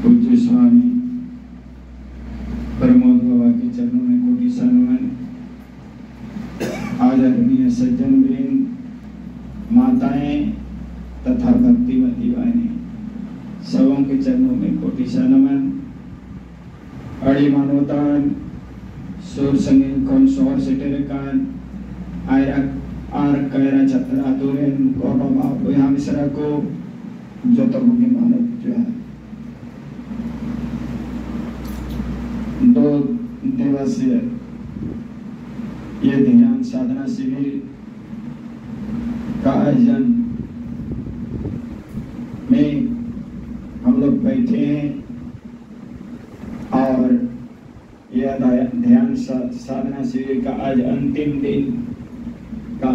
पूज्य स्वामी प्रमोद बाबा के चरणों में कोटि सनमन। आदरणीय सज्जन वृंद, माताएं तथा भक्तिमती वाणी, सबों के चरणों में कोटि सनमन। अड़ी मानवतान सुर संगीत कौन से टेरकान आयरा आर कैरा छत्रा तुरेन को बाबा बुया मिश्रा को जो तो मुझे मानव जो है 2 दिवसीय ये ध्यान साधना शिविर का आयोजन में हम लोग बैठे हैं और यह ध्यान साधना शिविर का आज अंतिम दिन का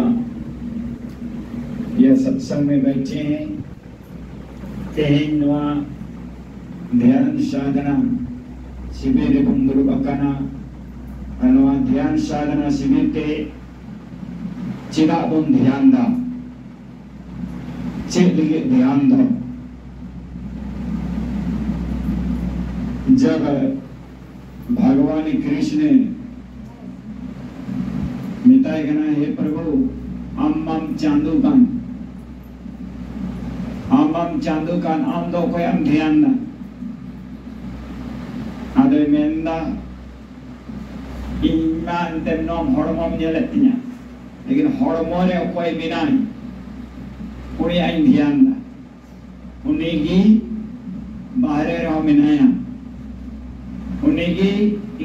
यह सत्संग में बैठे हैं। तेहिनवा ध्यान साधना शिविर कुंदरू बकाना अनवा ध्यान साधना शिविर के चिदा बुन ध्यान दा चिद लिगे ध्यान दो। जब भगवान कृष्ण मिताई गना हे प्रभु अम्मम चांदुकान आम दो कोई am ध्यान ना आदे मेंदा ईमान तेम नोम हॉर्मोन जेलतिया लेकिन हॉर्मोन है कोई बिना उन्हें आई ध्यान ना उन्हें की बाहर रहो मिनाया उन्हें की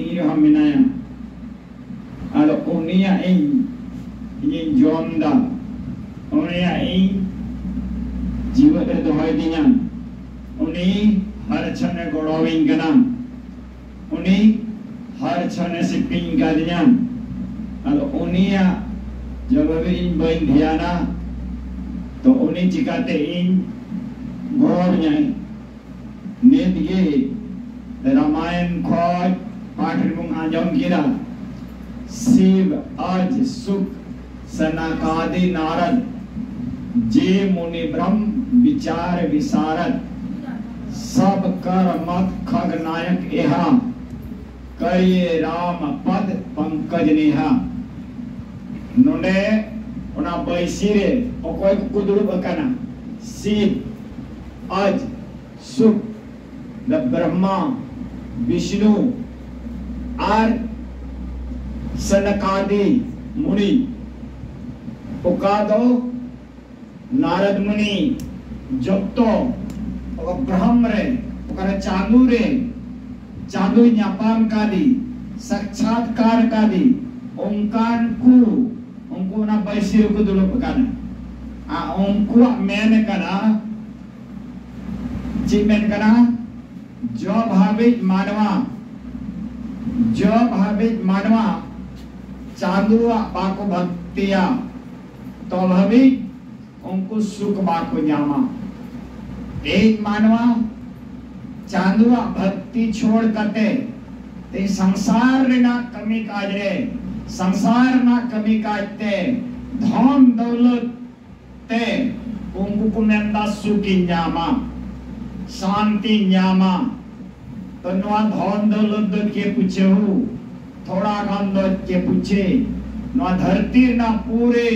इन रहो मिनाया आलो उन्हें आई ये जोंदा उन्हें आई जीवन रे दोहाई दिया उन्हें हर क्षण गोड़ाविंग कना उन्हें हर क्षण सिपिंग कर दिया अलो उन्हें जब वे इन बन ध्याना तो उन्हें चिकाते इन गोड़ जाए नेत ये रामायण खोज पाठ रुंग आजम किरा शिव आज सुख सनकादि नारद जे मुनि ब्रह्म विचार विशारद सब कर मत खग नायक एहा करिए राम पद पंकज नेहा नोंडे ओना बैसिरे ओकोय कुदुरु बकाना शिव आज सुख द ब्रह्मा विष्णु आर सनकादि मुनि उकादो नारद मुनि जत्तो ब्रह्म रे चांदू न्यापाम कादी साक्षात्कार कादी ओंकार को उनको ना बैसिर को दुलप काना आ उनको मैंने कना चिमेन कना जो भावित मानवा चांदुआ बाको भक्तिया तो भावित उनको सुख बाको न्यामा एक मानवा चांदुआ भक्ति छोड़ करते ते संसार ना कमी काजरे संसार ना कमी काजते धन दौलत ते उनको कुमेंदा सुखी न्यामा शांति न्यामा तो नवा धन दौलत के पूछे हो थोड़ा गान दो के पूछे नवा धरती ना पूरे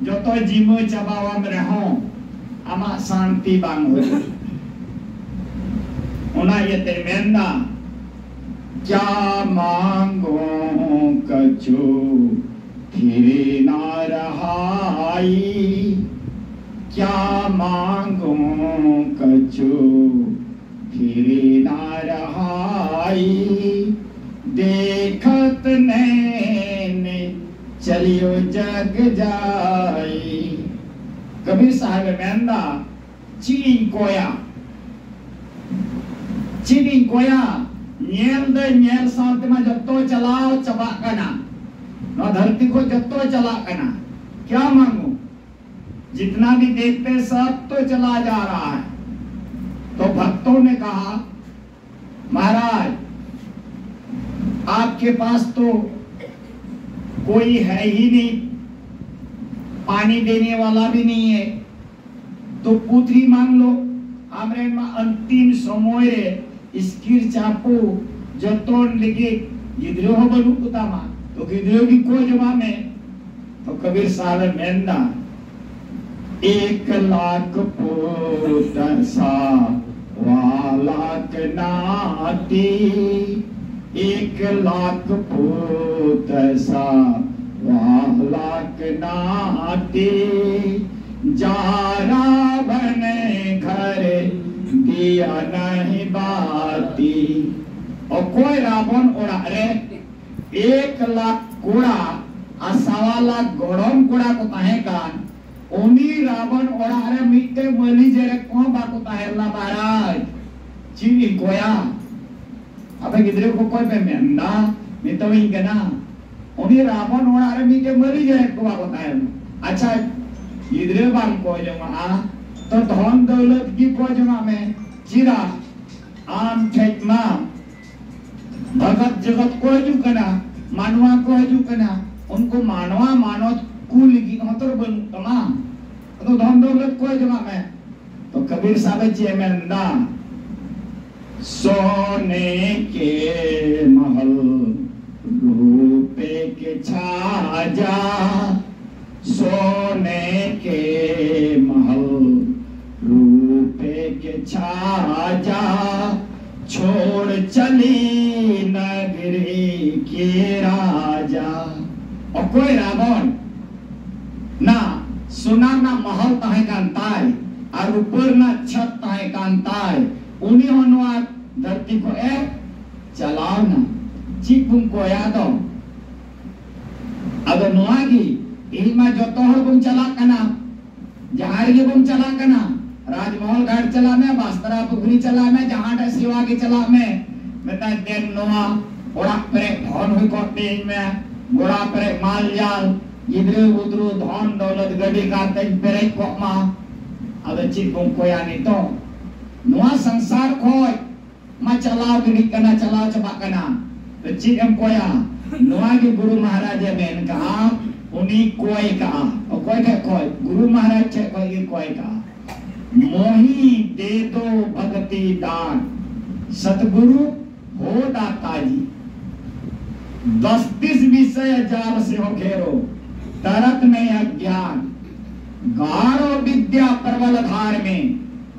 जो तो जीमो चबावा में रहो आमा शांति बांग हो उना ये तेमेंदा क्या मांगो कछु फिरे ना रहाई क्या मांगो कछु फिरे ना रहाई देखत नैने चलियो जग जाई। कबीर साहब मेंदा चीनी कोया न्यल साथ में जत्तो चलाओ चबा कना न धरती को जत्तो चला कना क्या मांगो जितना भी देखते सब तो चला जा रहा है। तो भक्तों ने कहा महाराज आपके पास तो कोई है ही नहीं, पानी देने वाला भी नहीं है, तो पुत्री मांग लो। हमरे मा अंतिम समय स्किर चापू जतोन लगे गिद्रो हो बनु कुतामा तो गिद्रो की को जमा में तो कबीर साहब मेंदा 1 लाख पुत्र सा वाला के नाती 1 लाख पुत्र सा वाला के नाती जारा बने घर दिया नहीं बाती और कोई रावण उड़ा रे 1 लाख कोड़ा और 1.25 लाख गोड़म कोड़ा को ताहे कान उनी रावण उड़ा रे मिट्टे मली जेरे कौन बाको ताहे ला महाराज चीनी कोया अबे गिद्रे को कोई पे मेंदा नहीं तो ही कहना उनी रावण उड़ा रे मिट्टे मली जेरे को बाको ताहे अच्छा गिद्रे बाल को जमा तो धन दौलत की को जमा में चिरा आम ठेकमा भगत जगत को हजू कना मानवा को हजू कना उनको मानवा मानो कुल की हतर बन तमाम तो धन दौलत को जमा में तो कबीर साहब जी में अंदा सोने के महल रूपे के छाजा सोने के महल रूपे के छाजा छोड़ चली नगरी के राजा और कोई रावण ना सुना ना महल ताहे कांताय और ऊपर ना छत ताहे कांताय उन्हीं होनवा धरती को चलाओ ना चिपुम को यादो अगर नुआगी इल्मा जो तोहर बुम चला कना जहार के बुम चला कना राजमहल घाट चला में बास्तरा पुखरी चला में जहां टा सिवा के चला में मैं देन नोआ ओड़ा पर धन हुई कोटे में गोड़ा पर माल जाल इधर उधर धन दौलत गड़ी का तेज पर कोमा अब चिपुम को यानी तो नोआ संसार खोय मा चलाओ गिनी कना चलाओ चबा कना तो चिपम कोया नोआ के गुरु महाराज ने कहा उन्हीं कोई कहा और कोई का कोई गुरु महाराज चे कोई कहा मोही दे दो भक्ति दान सतगुरु हो दाता जी 10-20 विषय जाल से हो घेरो तरत में अज्ञान गाढ़ो विद्या प्रबल धार में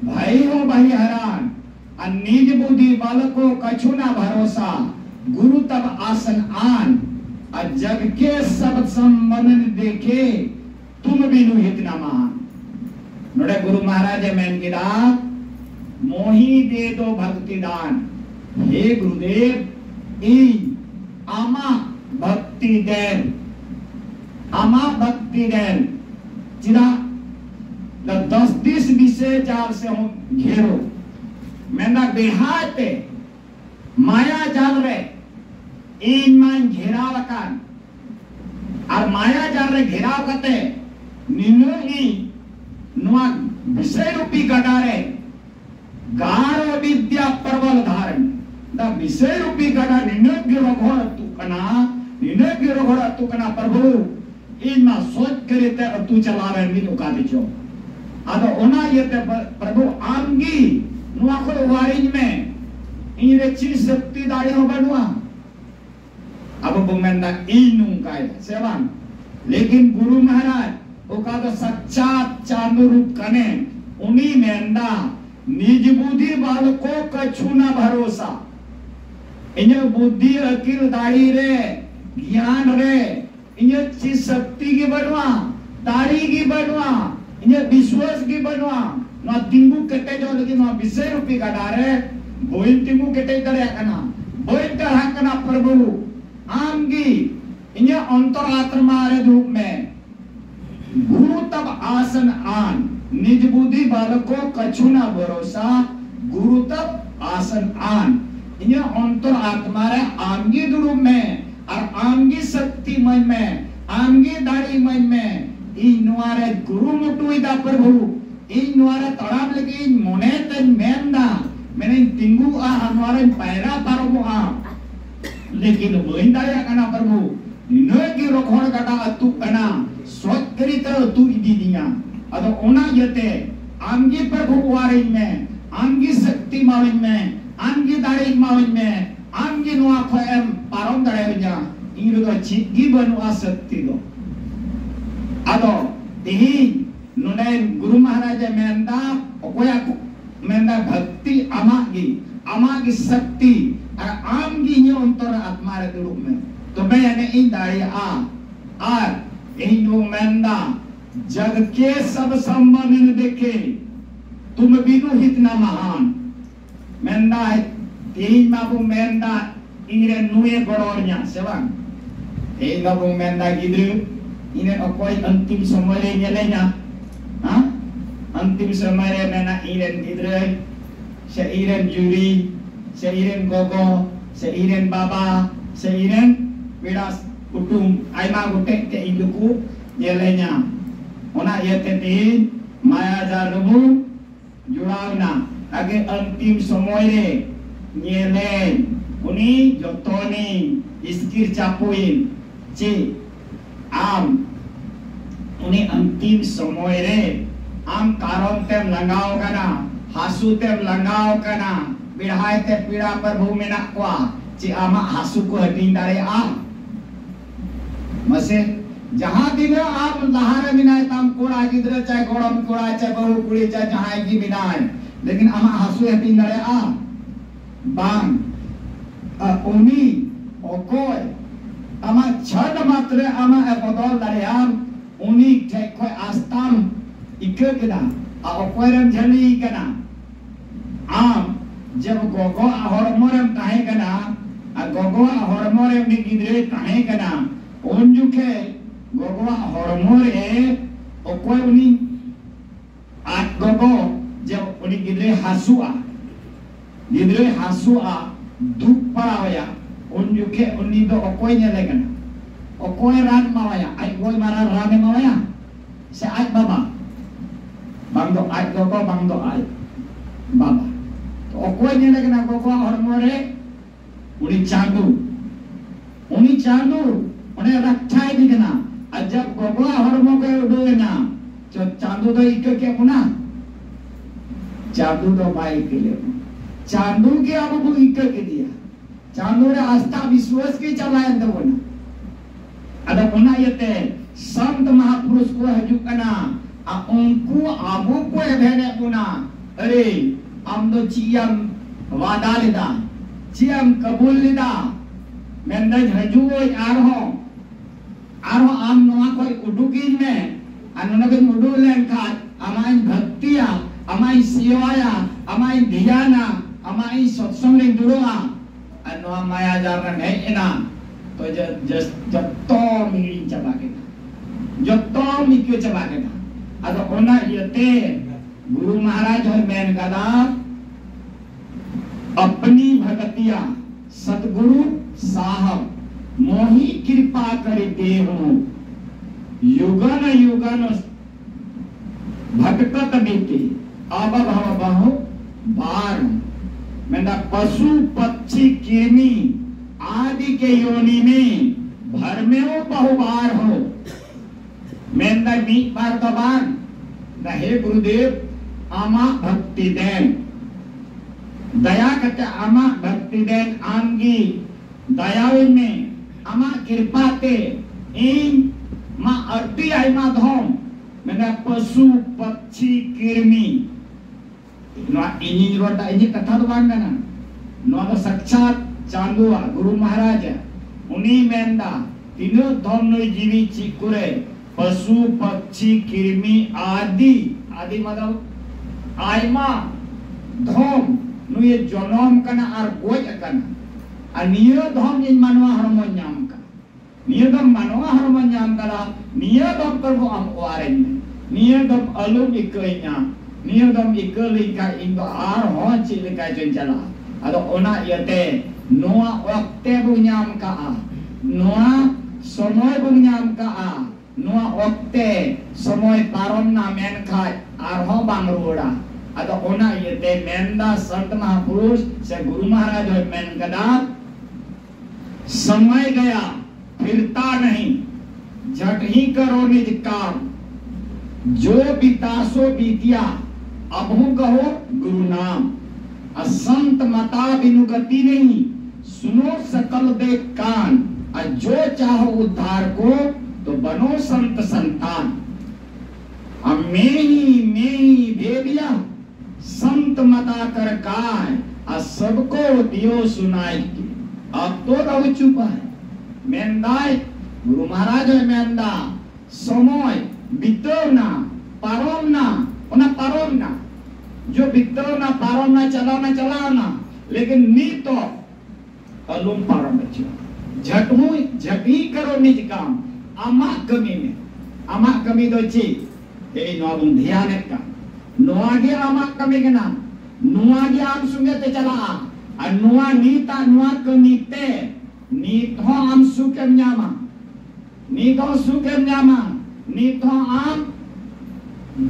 भय हो भई हैरान निज बुद्धि बालको कछु ना भरोसा गुरु तब आसन आन जग के सब संबंध देखे तुम बिनु हित न मान नोड़े गुरु महाराज मैन गिरा मोही दे दो भक्ति दान हे गुरुदेव ई आमा भक्ति देन चिरा 10-20 विषय जाल से हो घेरो मैंने बेहाते माया जाल रे इन मान घेराव कान और माया जाल रे घेराव कते निनो ई नुआ विषय रूपी गडारे गाढ़ो विद्या प्रबल धारण द विषय रूपी गडा निनो गिरोघोड़ तू कना प्रभु इन मा सोच करे ते तू चलावे नी उका दिचो आदो ओना येते प्रभु आंगी नुआ को वारिज में इन रे ची शक्ति दाड़ी हो बनवा अब बुमेंदा इनु काय सेवन लेकिन गुरु महाराज ओका तो सच्चात चांदू रूप कने उन्हीं मेंदा निज बुद्धि बालको कछु ना भरोसा इन्हें बुद्धि अकिल दाड़ी रे ज्ञान रे इन्हें ची शक्ति की बनवा दाड़ी की बनवा इन्हें विश्वास की बनवा ना तिंगु कटे जो लेकिन ना विषय रूपी का डारे बोइन तिंगु कटे करे कना बोइन तरह कना प्रभु आमगी इन्हें अंतर आत्मा रे रूप में गुरु तब आसन आन निज बुद्धि बालको कछु ना भरोसा गुरु तब आसन आन इन्हें अंतर आत्मा रे आमगी रूप में और आमगी शक्ति मन में आमगी दाढ़ी मन में इन नुआरे गुरु मुटुइदा प्रभु इन नुआरे तड़ाम लगी इन मोने तन मेंदा मैंने तिंगु आ नुआरे पैरा पारो आ लेकिन बोइन दाया कना प्रभु निनो की रोखोड़ कटा अतु कना स्वकरी तर तू इदी दिया अदो ओना यते आमगी प्रभु वारे में आमगी शक्ति माविन में आमगी दाड़ी माविन में आमगी नुआ खोएम पारोम दाड़े बिना इन लोग चिगी बनुआ शक्ति दो आदो तिही नुने गुरु महाराज मेंदा ओकोया मेंदा भक्ति आमागी शक्ति आमगी न्यो अंतर आत्मा रे दुरुप में तो मैं यानी इन दाड़ी आर इन वो मेंदा जग के सब संबंध देखे तुम बिनु हितना महान मेंदा तेही माबू मेंदा इरे नुए गड़ोरnya sebang तेही माबू मेंदा गिद्रु इने अकोय अंतिम समय रे nyelenya ha अंतिम समय रे मेना इरेन गिद्रु से इरेन juri से इरेन gogo से इरेन baba से इरेन विरास kutum aima gotek te induku nyelenya ona yete tin maya jarubu jurawna age antim समय रे nyele uni jotoni iskir capuin ci am uni antim समय रे am karon tem langau kana hasu tem langau kana bidhai te pida par bhu menak kwa ci ama hasu ko hatin dare am मसे जहां दिने आप लहारे बिनाय तम कोड़ा गिद्र चाहे गोड़म कोड़ा चाहे बहु कुड़ी चाहे जहां की बिनाय लेकिन आमा हसु है तीन दरे आ बांग उनी ओकोय आमा छड मात्र आमा एपदल दरे आम उनी ठेक कोय आस्ताम इके केदा आ ओकोयरम झली कना आम जब गोगो हरमोरम ताहे कना आ गोगो हरमोरम नि गिद्रे ताहे कना उनजुके गोगवा हरमोरे ओकोय उनी आठ गोगो जब उनी गिद्रे हासुआ दुख पड़ावया उनजुके उनी दो ओकोय नेलेगना ओकोय रान मावया आई गोय मारा राने मावया से आज बाबा bang do ai gogo bang do ai baba to okoy nelegna gogo hरमोरे उनी चांदू उन्हें रक्षाई दिखना अजब गोगो हरमो के उड़ोना जो चांदू तो इक्के के पुना चांदू तो बाई के लिए चांदू के अब वो इक्के के दिया चांदू रे आस्था विश्वास के चलाए तो बोना अदा पुना ये ते संत महापुरुष को हजुकना आ उनको आबू को भेने पुना अरे हम तो चियम वादा लेदा चियम कबूल लेदा मेंदज हजुओ आरो आम नोआ कोई उडुकिन में अनुनगन उडुलेन का अमाई भक्तिया अमाई सेवाया अमाई ध्याना अमाई सत्संग रे दुरोआ अनवा माया जारन है एना तो जब तो मिली चबा के जब तो मिक्यो चबा के अद ओना यते गुरु महाराज और मैन कदा अपनी भगतिया सतगुरु साहब मोही कृपा कर देहु युगन भटकत बीते अब भव बहु बार मेरा पशु पक्षी कृमि आदि के योनि में भर में वो बहुबार हो मेरा मी बार तो बार हे गुरुदेव आमा भक्ति देन दया करते आमा भक्ति देन आमगी दयाविन में आमा कृपाते इन मा अर्ती आई मा धोम मेरा पशु पक्षी कृमि नोआ इनी रोटा इनी कथा तो बांग ना नोआ तो साक्षात चांदुआ गुरु महाराज उनी मेंदा तीनों धोम नो जीवी चिकुरे पशु पक्षी कृमि आदि मतलब आईमा धोम नु ये जनम कना आर गोज कना नियो धम इन मानवा हरमो ᱧᱟᱢ का नियो धम मानवा हरमो ᱧᱟᱢ करा नियो धम प्रभु हम वारेन नियो धम अलु इकैnya नियो धम इकलिका इन दो आर हो चिलिका जन चला अदो ओना यते नोआ वक्ते बु ᱧाम का नोआ समय बु ᱧाम का नोआ वक्ते समय पारम ना मेन खाय आर हो बांग रोड़ा अदो ओना यते मेंदा संत महापुरुष से गुरु महाराज और मेन कदा समय गया फिरता नहीं झट ही करो निज काम जो बीता सो बीतिया अबहु कहो गुरु नाम। असंत मता बिनु गति नहीं, सुनो सकल दे कान। और जो चाहो उद्धार को तो बनो संत संतान। अब मैं ही भेदिया संत मता कर काय, और सबको दियो सुनाई। अब तो रहो चुपा है मेंदाय गुरु महाराज मेंदा समय बितवना पारोमना उना पारोमना जो बितवना पारोमना चलावना लेकिन नी तो अलुम पारोम झटही करो निज काम आमा कमी दो ची ए नो बुन ध्यान का नोआ गे आमा कमी के ना नोआ गे आम सुंगे ते चला आ नोआ नीता नोआ कमी ते नीत हो आम सुकेम न्यामा नीत हो सुकेम न्यामा नीत हो आम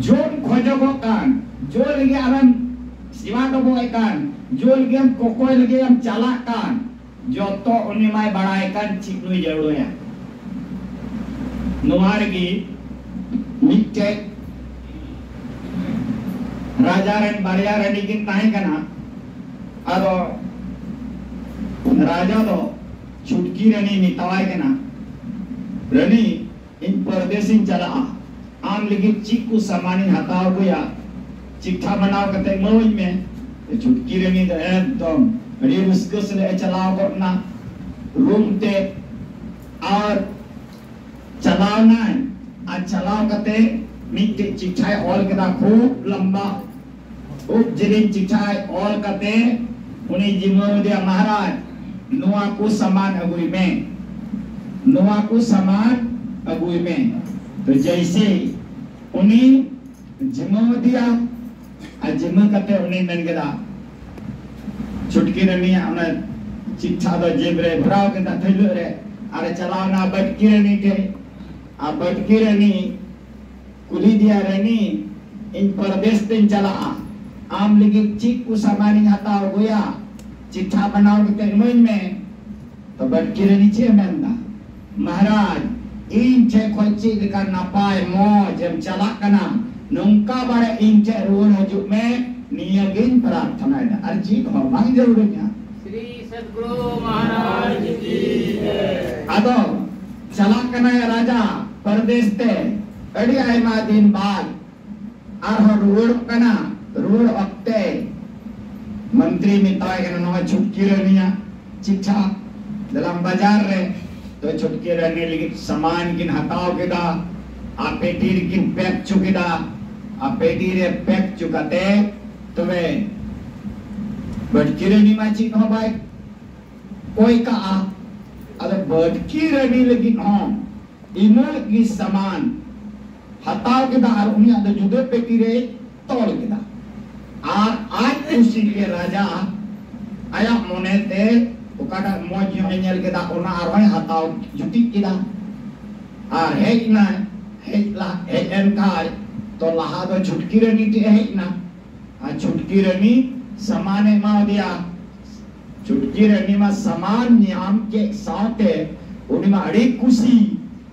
जोन खोजो कान जो लगे आम सिवा दो बोय कान जो लगे हम कोकोय लगे हम चला कान जो तो उन्हें माय बड़ाई कान चिकनुई जरूर है नुआर की मिट्टे राजा रन बारिया रनी की ताई कना अदो राजा दो छुटकी रनी नितावाय कना रनी इन परदेसी चला आम लगी चिक्कू सामानी हताव गया चिट्ठा बनाव कते मोई में छुटकी रनी तो एकदम अड़ी रुस्को से चलाव करना रूम ते और चलावना है आज चलाव कते मिट्टी चिट्ठा और कदा खूब लंबा खूब जरिन चिट्ठा और कते उन्हें जिम्मो दिया महाराज नुआ को समान अगुई में तो जैसे उन्हें जिम्मो दिया जिम्मो कते उन्हें मन कदा छुटकी रनी उन्हें चिट्ठा दो जेब रे भराव कदा थैलो रे अरे चलावना बटकी रनी थे आ बटकी रनी कुली दिया रनी इन परदेश दिन चला आम लगी चिक को सामानी हताव गया चिट्ठा बनाओ के मन में तो बटकी रनी चे मेंदा महाराज इन चे खोची का नपाय मौज हम चला कना नौका बारे इन चे रोन हजू में नियगिन प्रार्थना है अर्जी को मांग जरूर है श्री सद्गुरु महाराज की जय। अदो चला कना राजा परदेश ते अड़ी आय मा दिन बाद आर रोड कना रोड अक्ते मंत्री मिताय के नो छुटकी रनिया चिट्ठा दलम बाजार रे तो छुटकी रने लगी सामान किन हटाओ केदा आ पेटीर किन पैक चुकेदा आ पेटीरे पैक चुकाते तबे बटकी रनी माची हो भाई कोई का अरे बटकी रनी लगी हो इनर की सामान हटाओ के दार उन्हें अदर जुदे पेटी रे तोड़ के दा आज उसी के राजा आया मोने ते उकाटा मौज में नेल के दा उना आरोही हटाओ जुटी के दा आर है एन कार तो लहा दो छुटकी रनी ते है ना आ छुटकी रनी समाने माव दिया छुटकी रनी में समान नियम के साथ उन्हें में अड़ी खुशी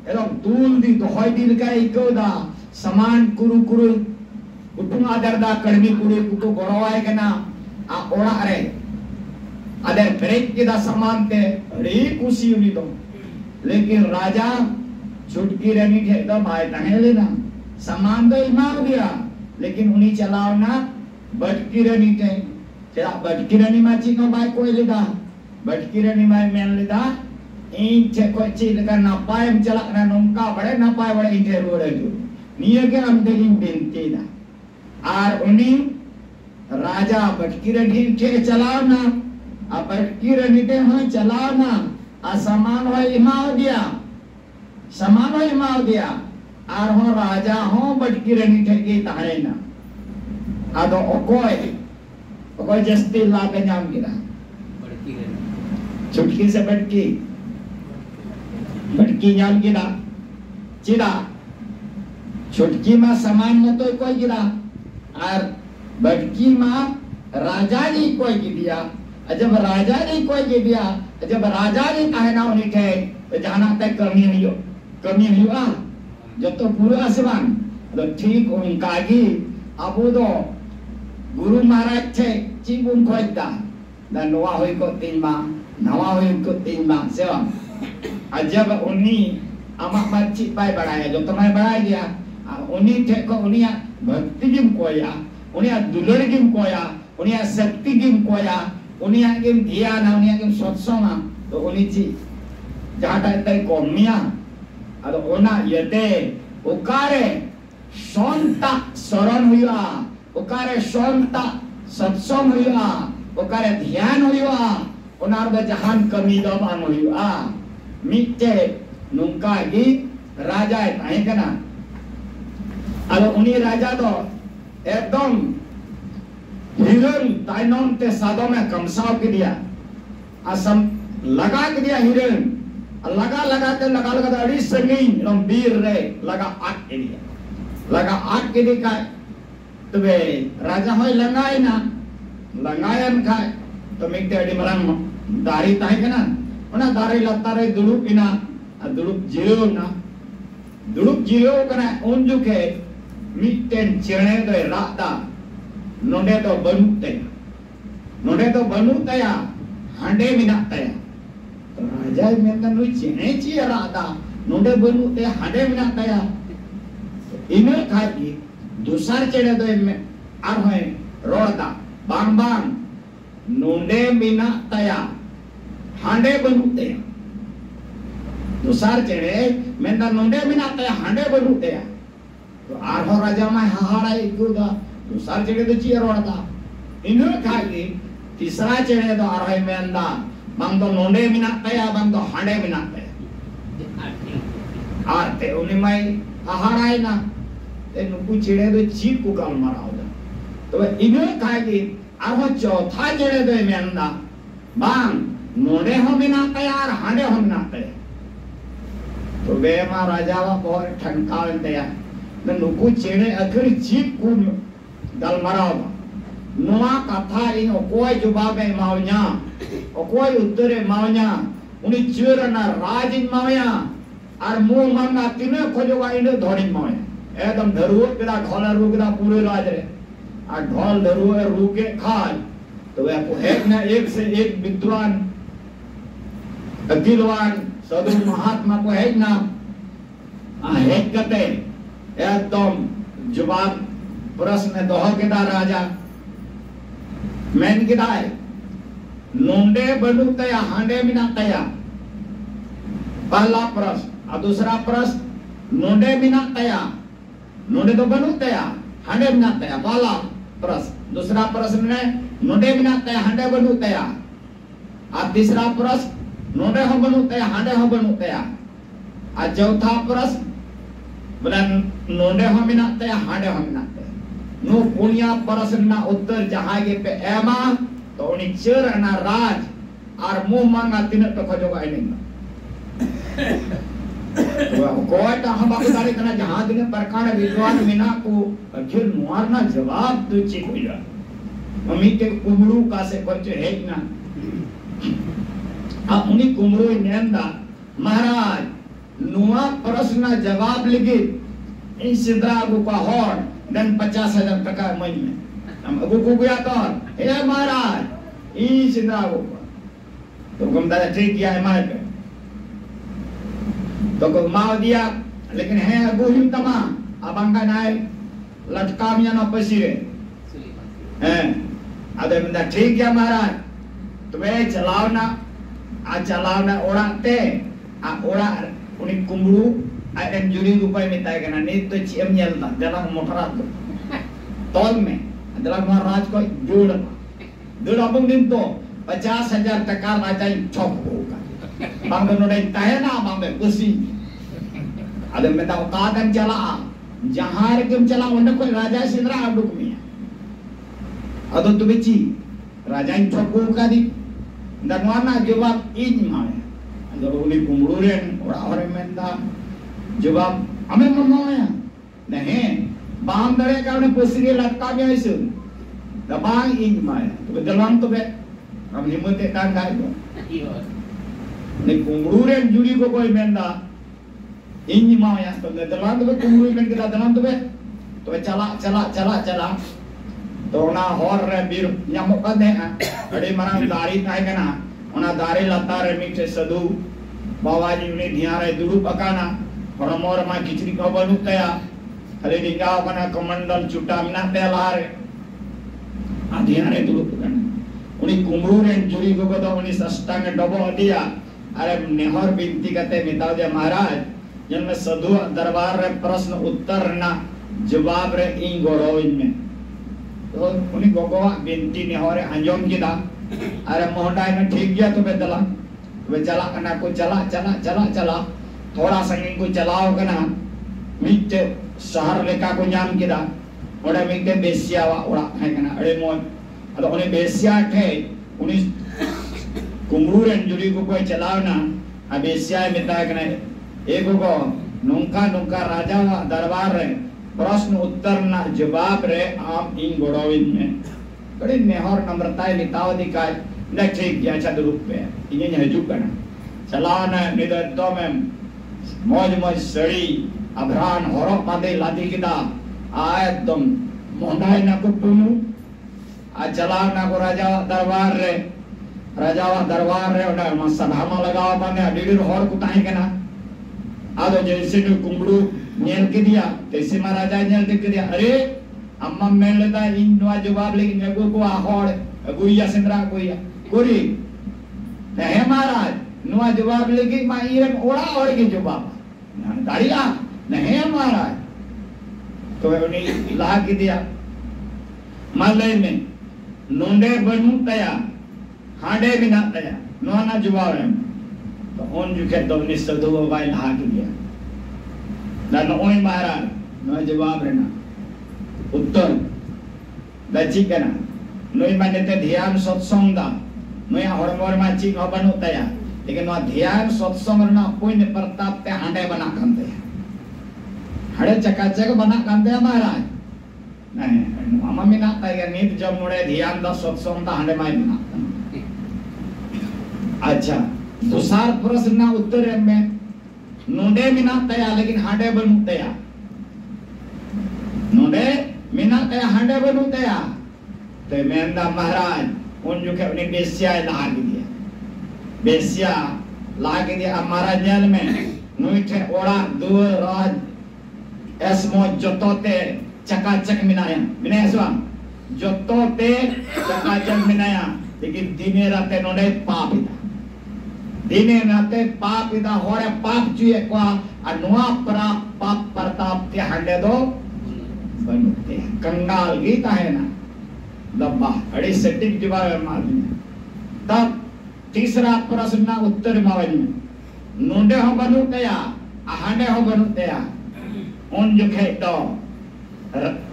एरम दूल दी दोहय दिल का इकोदा समान कुरु उठुंग आदर दा कर्मी कुड़ी कुको गड़वाए के ना आ ओड़ा रे आदर ब्रेक के दा समान ते रे खुशी उनी तो लेकिन राजा छुटकी रनी थे एकदम आए तहे लेना समान तो इमाम दिया लेकिन उन्हीं चलाओ ना बटकी रनी थे चला बटकी रनी माची को बाय कोई लेदा बटकी रनी माय मेन लेदा इन चे को चीज का नापाय हम चला ना नौका बड़े नापाय बड़े इंटे रोड़े जो निये के हम देखिं बिनती ना आर उन्हीं राजा बटकी रनी थे चलाओ ना आ बटकी रनी थे हाँ चलाओ ना आ समान हो इमाव दिया आर हो राजा हो बटकी रनी थे की तारे ना आदो ओकोय जस्ती लाके जाम गिरा बटकी रनी छुटकी से बटकी जाम गिरा चिड़ा छुटकी में समान में तो कोई गिरा और बटकी में राजा जी कोई गिरा जब राजा जी कोई गिरा जब राजा जी कहना उन्हीं थे तो जाना तक कमी हुआ जब तो पूरा आसमान तो ठीक उनका की अब तो Guru Maharaj cek cibung koita dan noa hoi ko timbang, nawa hoi ko timbang, siapa? Aja ba uni amak macik pai baraya, jom mai baraya. Uni cek ko uni ya bhakti gim koya, uni ya dulur gim koya, uni ya sakti gim koya, uni ya gim dhyan, uni ya gim satsanga, to uni ci jada tai komia, ado ona yete ukare sonta saran huya. Ukare sonta satsang huya, ukare dhyan huya, onar ba jahan kami daman huya. Mitte nungka gi raja tahe kana. Alo uni raja do ekdom hiran tainom te sado mein kamsaw ke diya. Asam laga ke diya hiran. Laga ke adi sangin nom bir re laga at ke diya. Laga at ke diya. Tube raja hoy langai na langayan khai to mikte adi marang dari tahe kana ona dari latare dulup ina dulup jileu kana unjuke mitten chene do rada nonde to banu taya hande mina taya to raja menda nu chene chi rada nonde banu te hande mina taya ine khai दूसर चढ़े तो are रोड़ा बांग बांग नोंडे बिना तया हांडे बनुते दूसर चढ़े मेंदा नोंडे बिना तया हांडे बनुते तो आर हो राजा में हाहाड़ा इकुदा दूसर चढ़े तो चिया रोड़ा इन्हें खाली तीसरा चढ़े तो आर है मेंदा बांग तो नोंडे बिना तया बांग तो हांडे बिना तया आरते उन्हें मैं हाहाड़ा है ना नुकु चिड़े तो चीप को गाल मारा होगा तो इन्हें खाएगी आहो चौथा चिड़े तो मेंदा बांग नोडे हो बिना तैयार हांडे हो बिना तैयार तो वे मां राजावा बहुत ठनकाव तैयार तो नुकु चिड़े अगर चीप को गाल मारा होगा नुआ कथा इन कोई जवाब में मावन्या कोई उत्तरे मावन्या उन्हीं चिड़ना राजिन मावन्या और मुंह मंगा तीनों खोजोगा इन्हें धोनी मावन्या एकदम धरुए केदा ढोल रुकदा पूरे राज रे आ ढोल धरुए रुके खाल तो वे को एक से एक विद्वान अगिलवान साधु महात्मा को है ना आ एक कते एकदम जवाब प्रश्न दोह केदा राजा मैन केदाय नोंडे बनु तया हांडे बिना तया पहला प्रश्न और दूसरा प्रश्न नोंडे बिना तया नोंडे तो बनु तया हांडे बिना तया पहला प्रश्न दूसरा प्रश्न में नोंडे बिना तया हांडे बनु तया और तीसरा प्रश्न नोंडे हो बनु तया हांडे हो बनु तया और चौथा प्रश्न बोला नोंडे हो बिना तया हांडे हो बिना तया नो पुण्या प्रश्न ना उत्तर जहां के पे एमा तो उन्हीं चर ना राज और मुंह मांगा तीन तो खोजोगा नहीं कोई तो हम बाबू दारी करना जहां दिन प्रकार विद्वान मीना को अखिल मुआरना जवाब तो चेक हो जा मम्मी के कुमरू का से कुछ है ना अब उन्हीं कुमरू नेंदा महाराज नुआ प्रश्न जवाब लिखी इन सिद्रा को का होर dan 50,000 taka मन में हम अबू को गया तो हे महाराज ई सिद्रा को तो हम दादा ठीक किया है मार पे तो को मार दिया लेकिन है अबू हिम तमा abang का नाय लटकामिया ना पसीरे हैं अदे बंदा ठीक किया महाराज तुम्हें चलावना आ चलावना ओढ़ाते आ ओढ़ा उन्हीं कुमरू एम जुरी रुपए में तय करना नहीं तो चीम नियलता दाlam मोटरा तौल में दाlam महाराज को जोड़ abang दिन तो 50,000 taka raja चौक होगा bang नोडे तय ना bang बसी अदे में तो कादम चला जहाँ रकम चला उन्हें कोई राजा सिंद्रा आडुक में अदो तुम्हें ची राजा चौक होगा दी दरवाना जवाब इन मारे अदो उन्हीं कुमरू रेन और में दा जवाब हमें मम्मा नहीं बांग दरे का उन्हें पुस्री लटका में ऐसे दबांग इंज माया तो बेदलाम तो बे हम हिम्मत कान गाय को नहीं कुंगरू रे जुड़ी को कोई मेंदा इंज माया तो बेदलाम तो कुंगरू में के दलाम तो बे चला चला चला चला तो ना हॉर रे बीर nyamuk kan ade marang dari tai kana ona dari latar re mite sadu bawaji uni dhiare duduk akana horomor ma kichri ko banu taya hale dingau kana komandal cuta minat taya lare adhiare duduk akana uni kumru ren juri ko do uni sastang dobo dia अरे नेहर बिनती करते मिताओ जे महाराज जन्म सदु दरबार रे प्रश्न उत्तर ना जवाब रे इन गोरोइन में तो उन्हीं गोगोवा बिनती नेहर अंजोम किदा अरे मोहडाई में ठीक गया तो बेदला वे चला कना को चला थोड़ा संगी को चलाओ कना मिटे शहर लेका को जाम किदा ओडे मिटे बेसिया वा ओड़ा है कना अरे मोन अदो उन्हें बेसिया थे उन्हीं कुमरूरन जुड़ी को कोई चलाओ ना अब एशिया में ताक नहीं एक को नुंका नुंका राजा दरबार रे प्रश्न उत्तर ना जवाब रे आम इन गोड़ोविन में बड़े नेहर नम्रताएं निताव दिखाए न ठीक क्या चंद रूप पे इन्हें हजू करना चलाओ ना निधर तो में मौज मौज सड़ी अभरान होरो पादे लादी किदा आए तुम मोहनाई ना को पुनु आ चलाओ ना को राजा दरबार रे राजावा दरबार रे ओडा सभा में लगावा पाने अडीर होर को ताई कना आदो जैसे ने कुंबड़ू नेल के दिया तैसे महाराजा नेल के दिया अरे अम्मा मेल लेता इन नवा जवाब लेकिन एगो को होड़ गुइया सिंद्रा गुइया कोरी नहीं महाराज नवा जवाब लेके मा इरन ओड़ा ओड़ के जवाब दाड़िया नहीं महाराज तो उन्हें ला के दिया मालय में नोंडे बनू तया हाडे बिना तया नोना जवाब है तो उन जो के तो निस्तदो वाई ला के दिया ना ओई महाराज नो जवाब रहना उत्तर दची कना नोई माने ते ध्यान सत्संग दा नोया हरमोर मा ची हो बनु तया लेकिन नो ध्यान सत्संग ना कोई ने प्रताप ते हाडे बना कंते हाडे चकाचक बना कंते महाराज नहीं मामा मिना तया नीत जब मोड़े ध्यान दा सत्संग दा हाडे माई बना अच्छा दूसरा प्रश्न ना उत्तर है में नोडे मिना तया लेकिन हाडे बनू तया नोडे मिना तया हाडे बनू तया तो मेंदा महाराज उन जो के अपने बेसिया ला के दिया बेसिया ला के दिया हमारा जेल में नुइठे ओड़ा दूर राज एसमो जोतोते चकाचक मिनाया स्वाम जोतोते चकाचक मिनाया लेकिन दिने राते नोडे पाप इता दिने नाते पाप इदा होरे पाप जुए को अनुआ पाप प्रताप ते हंडे दो बनते कंगाल गीता है ना दब्बा अड़ी सेटिंग जवाब मार तब तीसरा प्रश्न ना उत्तर मावन में नोंडे हो बनु तया हांडे हो बनु तया उन जो खे तो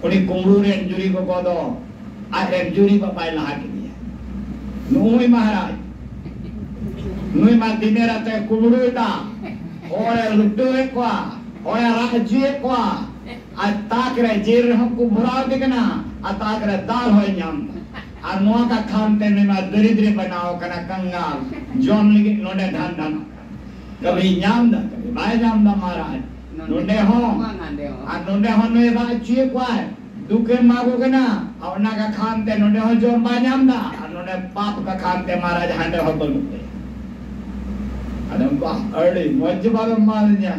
उड़ी कुमरू रे जुरी को दो आ रे जुरी बापाई ला के दिया नोई महाराज नोई मा दिने राते कुमरू दा ओरे लुटो एकवा ओरे राजू एकवा आ ताकरे जेर हम को भरा देखना आ ताकरे दाल होय न्याम आ नोआ का खानते में मा दरिद्र बनाओ कना कंगाल जोन लगी नोडे धान धान कभी न्याम दा कभी बाय न्याम दा महाराज नोडे हो आ नोडे हो नोए राजू एकवा दुके मागो कना आ ना का खानते नोडे हो जो बा न्याम दा आ नोडे पाप का खानते महाराज हांडे हो बोलते अदम बा अड़े मजबाब मार냐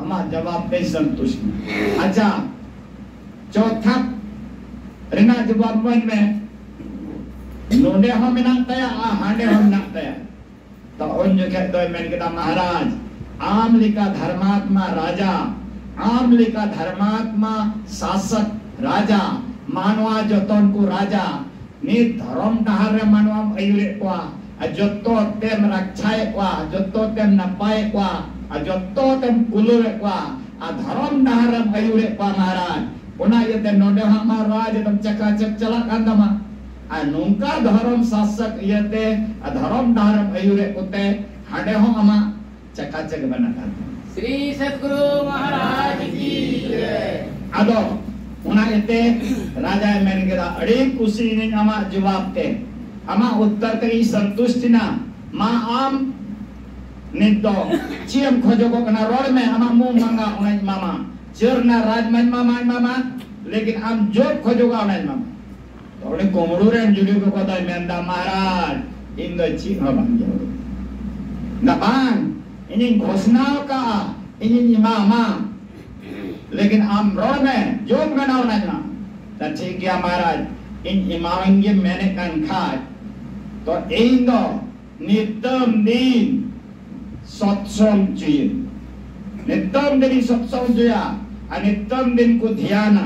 अमा जवाब पे संतुष्ट अच्छा चौथा रिना जवाब में नोडे हो मिना तया आ हांडे हो मिना तया तो उन जो कहते हैं मैंने कहा महाराज आमली का धर्मात्मा राजा आमली का धर्मात्मा शासक राजा मानवा जो तो उनको राजा नी धर्म डहार मानवा अयुरे को जोतो तेम रक्षाए को जोतो तेम नपाए को जोतो तेम कुलुरे को आ धर्म डहार अयुरे को महाराज उना ये नोडे महाराज तुम चकाचक चला कंदमा आ नुंका धर्म शासक ये धर्म डहार अयुरे कोते हाडे हो अमा चकाचक बना कंद श्री सद्गुरु महाराज की जय आदो उना ये राजा मैंने कहा अड़ी खुशी ने अमा जवाब ते अमा उत्तर ते संतुष्टि ना मा आम निदो चियम खोजो को कना रोड में अमा मुंह मंगा उना मामा चरना राजमन मामा लेकिन आम जो खोजो का उना मामा तो उन्हें कुमरू रे जुड़ी को कदा मेंदा महाराज इन दो चीज हो बन जाओ ना बांग इन्हीं घोषणा का इन्हीं इमामा लेकिन आम रोड में जो बनाओ ना तो ठीक है महाराज इन इमामंगे मैंने कन खाए तो इन दो नितम दिन सत्संग चाहिए नितम दिन सत्संग जोया अनितम दिन को ध्यान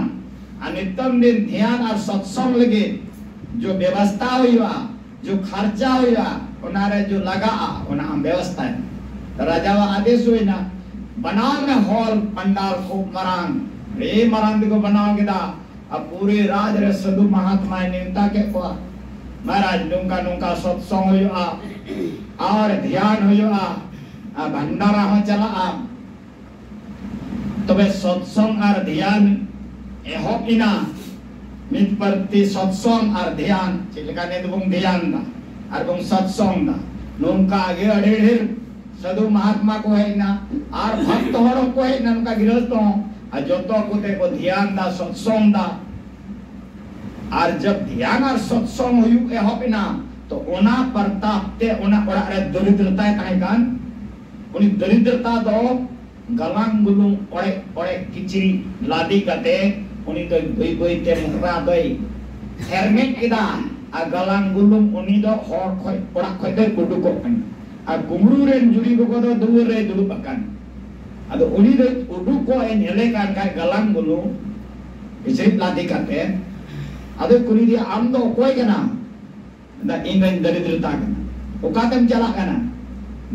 अनितम दिन ध्यान और सत्संग लगे जो व्यवस्था हुई जो खर्चा हुआ उनारे जो लगा उना व्यवस्था है तो राजा आदेश हुई ना बनाओ में हॉल पंडाल खूब मरांग रे मरांग को बनाओगे दा अब पूरे राज रे साधु महात्मा नेता के को महाराज नुका नुका सत्संग हुआ और ध्यान हुआ भंडारा हो चला तबे सत्संग और ध्यान एहोपिना मित प्रति सत्संग और ध्यान चिलका ने तो ध्यान दा और बुंग सत्संग दा नुका आगे अड़ेढ़ साधु महात्मा को है ना और भक्त होरो को है ना उनका गृहस्थ हो और जो तो कुते को ध्यान दा सत्संग दा और जब ध्यान और सत्संग हुई एहोपिना तो उना प्रताप ते उना ओड़ा रे दरिद्रता है कान उनी दरिद्रता दो गलांग गुलुंग ओड़े ओड़े किचरी लादी कते उनी तो गई गई ते मुकरा दई हेरमेट किदा आ गलांग गुलुंग उनी दो हर खोय ओड़ा खोय दे कुडु को कन आ कुमरू रे जुड़ी को दो दूर रे दुडु पकान अदो उनी दो उडु को ए नेले कान का गलांग गुलुंग किचरी लादी कते अदो कुनी दी आम दो कोय कना दा इन दरिद्रता कना ओकातम चला कना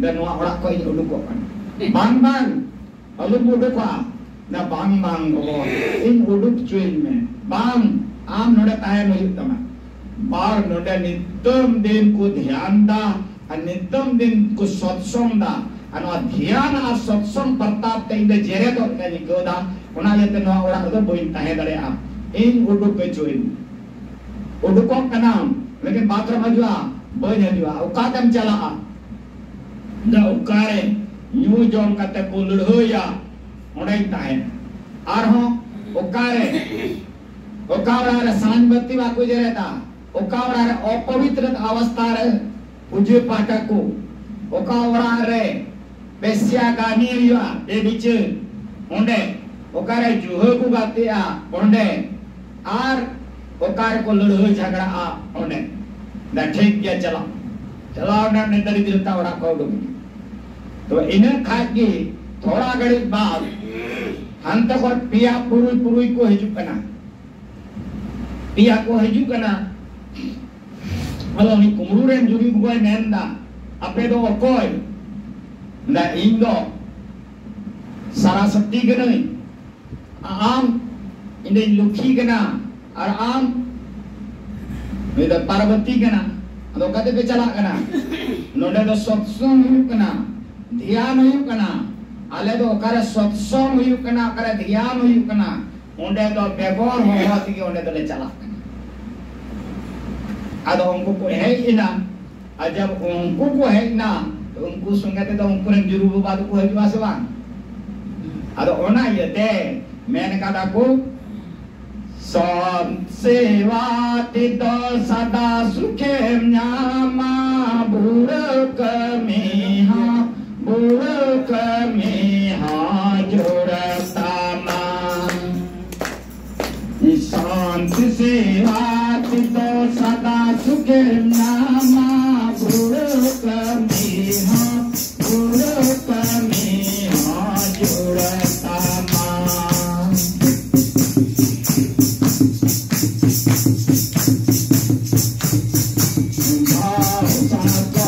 दा नोआ ओड़ा कोय उडु को कन bang bang lalu uduk na bang bang ko in uduk cuin me bang am node tahan huyuk tama bar node nitam din ko dhyan da nitam din ko satsang da ano dhyan a satsang partap te inde jere to ka ni da ona yete no ora do boin tahe dare a in uduk pe cuin uduk ko kanam lekin bathroom ajwa boin ajwa ukatam chala a da ukare new zone कते को लड़होया ओडे ताहे आरहो ओकारे ओकावरा सांबत्ति वाकु जे रहता ओकावरा रे अपवित्र अवस्था रे पूज्य पाठक को ओकावरा रे बेस्या गानी हुआ ए बीच ओंडे ओकारे जुहो को गातिया ओंडे आर ओकारे को लड़हो झगड़ा आ ओंडे दा ठीक क्या चला ने दरिद्रता ओडा को तो इन्हें खाके थोड़ा घड़ी बाद हम तक और पिया पुरुई पुरुई को हिजुक कना पिया को हिजुक कना मतलब नि कुमरू रे जुड़ी कोई नेंदा अपे दो कोई ना इंदो सारासती के नहीं आम इन्हें लुखी कना और आम इधर पार्वती कना तो कते पे चला कना नोडे तो सत्संग हुई कना ध्यान हुई कना आले तो करे सत्संग हुई कना करे ध्यान हुई कना ओंडे तो बेगोर हो होती के ओंडे तो ले चला कना आदो उनको को है ही ना जब उनको को है ना तो उनको सुनते तो उनको ने जुरुबु बात को है वासवान आदो ओना यते मैंने कहा को सम सेवा तितो सदा सुखे न्यामा बुरक में हा बुरक में हाजुरता मान शांत सेवा तो सदा सुखे नामा बुरक में हाजुरता मान भाव सागर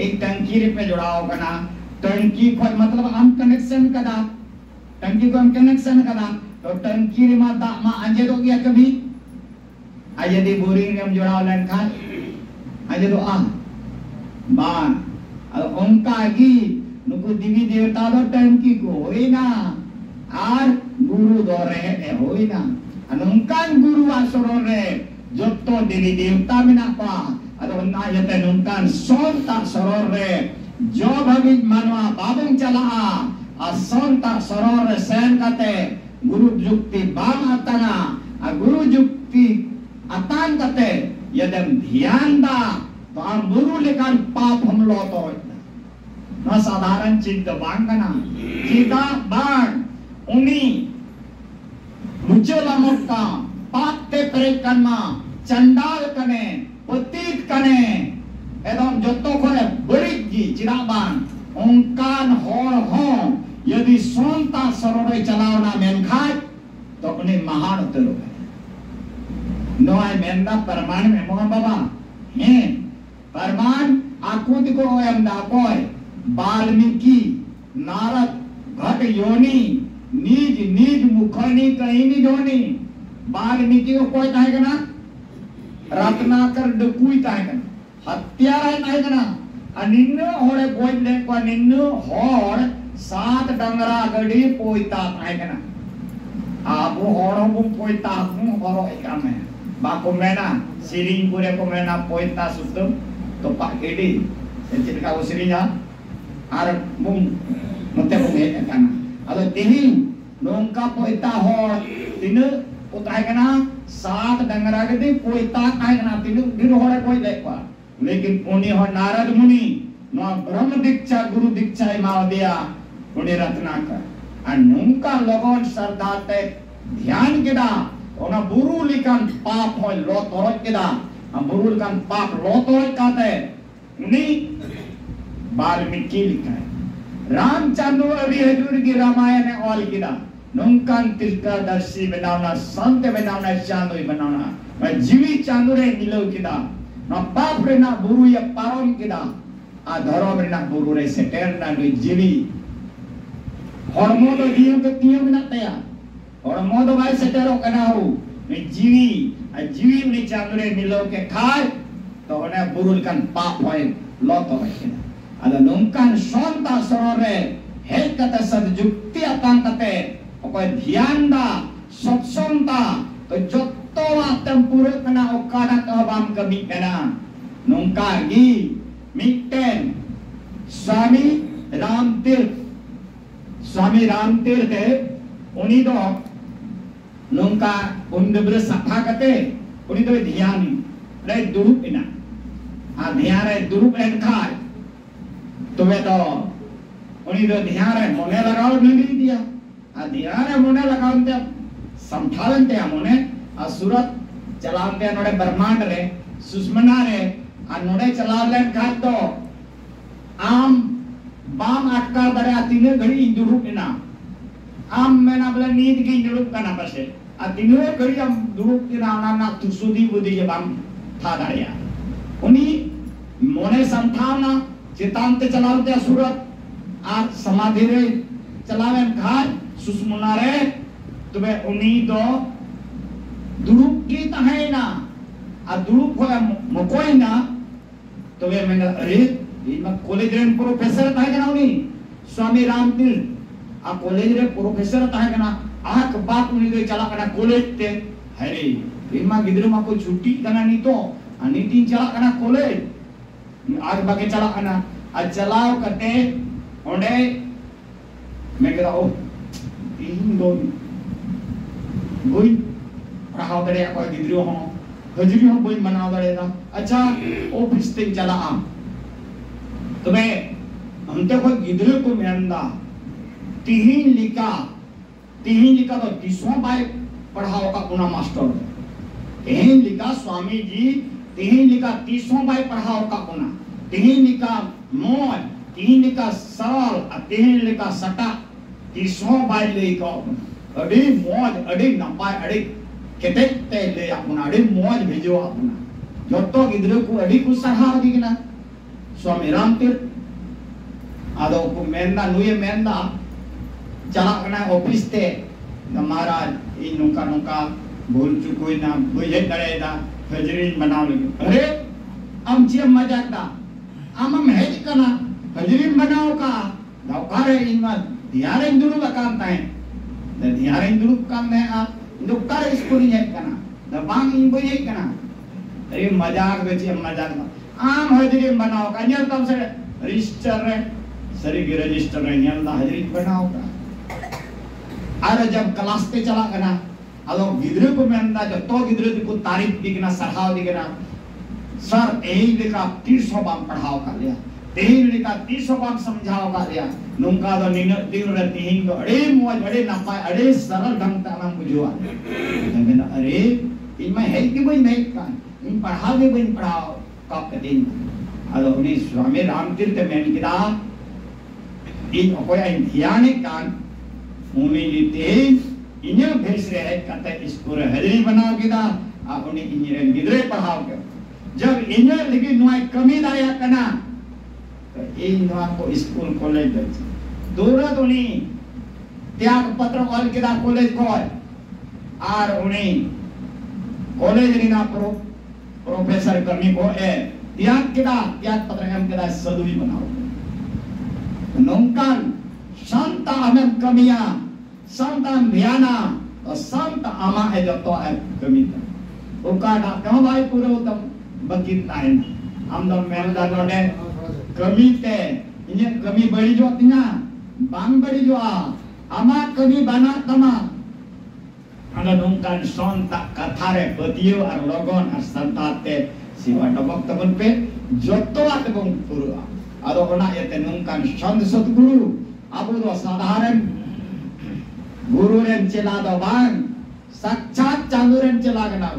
एक टंकी पे जुड़ाव कना टंकी को मतलब हम कनेक्शन कदा टंकी को हम कनेक्शन कदा तो टंकी रे मा दा मा अंजे दो गया कभी आये दी बोरिंग रे हम जुड़ाव लन खा आये दो आ बान उनका गी नुको देवी देवता दो टंकी को होई ना आर गुरु दो रहे होई ना अनुंकान गुरु आसरो रे जोतो देवी देवता में ना पा अदो ना यते नुंकान सोंता सरोर रे जो भगी मानवा बाबुंग चला आ सोंता सरोर रे सेन कते गुरु जुक्ति बाम अतना आ गुरु जुक्ति अतान कते यदम ध्यान दा तो हम गुरु लेकर पाप हम लो तो ना साधारण चिंता बांगना चिंता बांग उनी मुझे लमुक्का पाप ते प्रेकन्मा चंडाल कने पतित कने एदम जत्तो खोले बड़ी जी चिराबान उनकान होर हो यदि सोंता सरोरे चलावना मेनखाय तो उन्हें महान उतरो नोआय मेंदा परमाण में मोहन बाबा परमान आकुत को एम दापोय वाल्मीकि नारद भट योनि निज निज मुखनी कहीं नहीं जोनी वाल्मीकि को कोई ताहे कना रत्नाकर डकुई ताहे कना हत्यारा ताहे कना अनिन्नो होड़े कोई ले को अनिन्नो होड़ 7 डंगरा गड़ी पोईता ताहे कना आबो होड़ो बुम पोईता हूं होड़ो इकाम है बाको मेना सिरिंग पूरे को मेना पोईता सुतम तो pak gede jadi kau sirinya ar bung mete bung he kana ado tihin nongka poita hor tinu utai kana 7 dangara gede poita kai kana tinu diru hore koi lekwa lekin uni ho narad muni no brahma diksha guru diksha mau dia uni ratnaka an nongka logon sardate dhyan kida ona buru likan pap hoi lo torot kida बुरुलkan पाप लोतोय कहते उन्हीं वाल्मीकि लिखा है रामचंद्र अभी हजूर की रामायण ने all किया नौकान तिलकादर्शी बनाना संत बनाना चांदोई बनाना मैं जीवी चांदुरे मिलो किया ना पाप रे ना बुरु या पारोम किया आ धर्म रे ना बुरु रे सेटर ना जीवी हॉर्मोन दियो के तियो बिना तया हॉर्मोन भाई सेटरो कना हो मैं जीवी जीवी में चांदुरे मिलो के खाए तो उन्हें बुरुलkan पाप होय लोतो रखना ada nungkan sonta sorore हे kata सदजुक्ति atang kate okoy ध्यान दा सत्संता तो जत्तो आतम पूरे कना okada kahbam kami kana nungka gi mitten स्वामी रामतीर्थ उन्हीं तो नौका उन्हें सफा करते उन्हीं तो ध्यान रहे दुरुप इना आ ध्यान रहे दुरुप खाए तो वे तो उन्हीं तो ध्यान रहे मोने लगाओ नहीं दिया आ ध्यान रहे मोने लगाओ ते समझावन ते मोने आ सूरत चलावन ते नोड़े ब्रह्मांड रे सुषमना रे आ नोड़े चलावन खाए तो आम बाम अटका दरे तीने घड़ी दुरुप इना आम में ना बोले नींद की दुरुप करना पड़े आ तीनों घड़ी हम दुरुप की ना तुसुदी बुद्धि जब हम था दरिया उन्हीं मोने संथावना चितांत चलावते सूरत आ समाधि रे चलावें खाए सुषमना रे तुम्हें उन्हीं तो दुरुप की तहे ना आ दुरुप हो मकोई ना तुम्हें मैंने अरे इनमें कॉलेज रे प्रोफेसर था क्या उन्हीं स्वामी रामतीर्थ आ कॉलेज रे प्रोफेसर था क्या आक बात उन्हीं तो चला करना कॉलेज ते हरे इनमें गिद्र में कोई छुट्टी करना नहीं तो अनी तीन चला करना कॉलेज आग बाके चला करना आ चलाओ करते ओंडे मैं कहता ओ तीन दो कोई पढ़ाओ दरे कोई गिद्र हो हजरी हो कोई मनाओ दरे था अच्छा ऑफिस ते चला आ तुम्हें हम तो कोई गिद्र को मेहंदा तीन लिखा तो 30वां बाय पढ़ाओ का पुना मास्टर तीन लिखा स्वामी जी तीन लिखा 30वां बाय पढ़ाओ का पुना तीन लिखा मौज तीन लिखा सरल तीन लिखा सटा 30वां बाय लेको अड़ी मौज अड़ी नपाय अड़ी केते ते ले अपना अड़ी मौज भेजो अपना जो तो गिद्र को अड़ी को सहारा दिखना स्वामी रामतीर्थ आदो को मेंदा नुये मेंदा चला करना ऑफिस ते महाराज इन नुका भूल चुकोई ना बुझे करेदा हजरी बनाओ लगे अरे हम जे मजाक दा हम हेज कना हजरी बनाओ का दौकारे इनवा दियारे दुरु काम ताए द दियारे दुरु काम ने आ दुकारे स्कूल हे कना द बांग इन बुझे कना अरे मजाक बेचे मजाक आम हजरी बनाओ का न्यल तब से रजिस्टर रे सरी के रजिस्टर रे न्यल दा हजरी बनाओ का आर जब क्लास पे चला करना अलो गिद्र को मैं अंदाज तो गिद्र को तारीफ दिखना सराहना दिखना सर यही लिखा 300 बार पढ़ाओ कर लिया यही लिखा 300 बार समझाओ कर लिया नुंका तो दिन रहती हैं तो अरे मौज अरे नपाय अरे सरल ढंग से हम बुझवा मैंने अरे इनमें है कि भाई नहीं का इन पढ़ा के भाई पढ़ाओ कब के दिन अलो उन्हें स्वामी रामतीर्थ में किया इन कोई ध्यान कान उन्हें लेते इन्हें भेज रहे कहते इसको हजरी बनाओ किदा आप उन्हें इंजीनियर गिद्रे पढ़ाओ के जब इन्हें लगी नुआ कमी दाया कना तो इन नुआ को स्कूल कॉलेज दे दूर दुनी त्याग पत्र ऑल के दा कॉलेज को आर उन्हें कॉलेज रीना प्रोफेसर कमी को त्याग पत्र एम के दा सदुई बनाओ नौकान संत आमन कमिया संत भियाना और संत आमा है जो तो है कमिता उकाड़ा कहाँ भाई पूरे उत्तम बकीत लाइन हम तो मेहनत करने कमिते इन्हें कमी बड़ी जो तिना बांग बड़ी जो आमा कमी बना तमा अगर नौकान संत कथारे पतियो और लोगों और संताते सिवा टबक तबन पे जो तो आते बंग पूरा अदो बना ये ते नौकान संत सतगुरु अब वो साधारण गुरु रेन चला दो बांग साक्षात चांदू रेन चला गना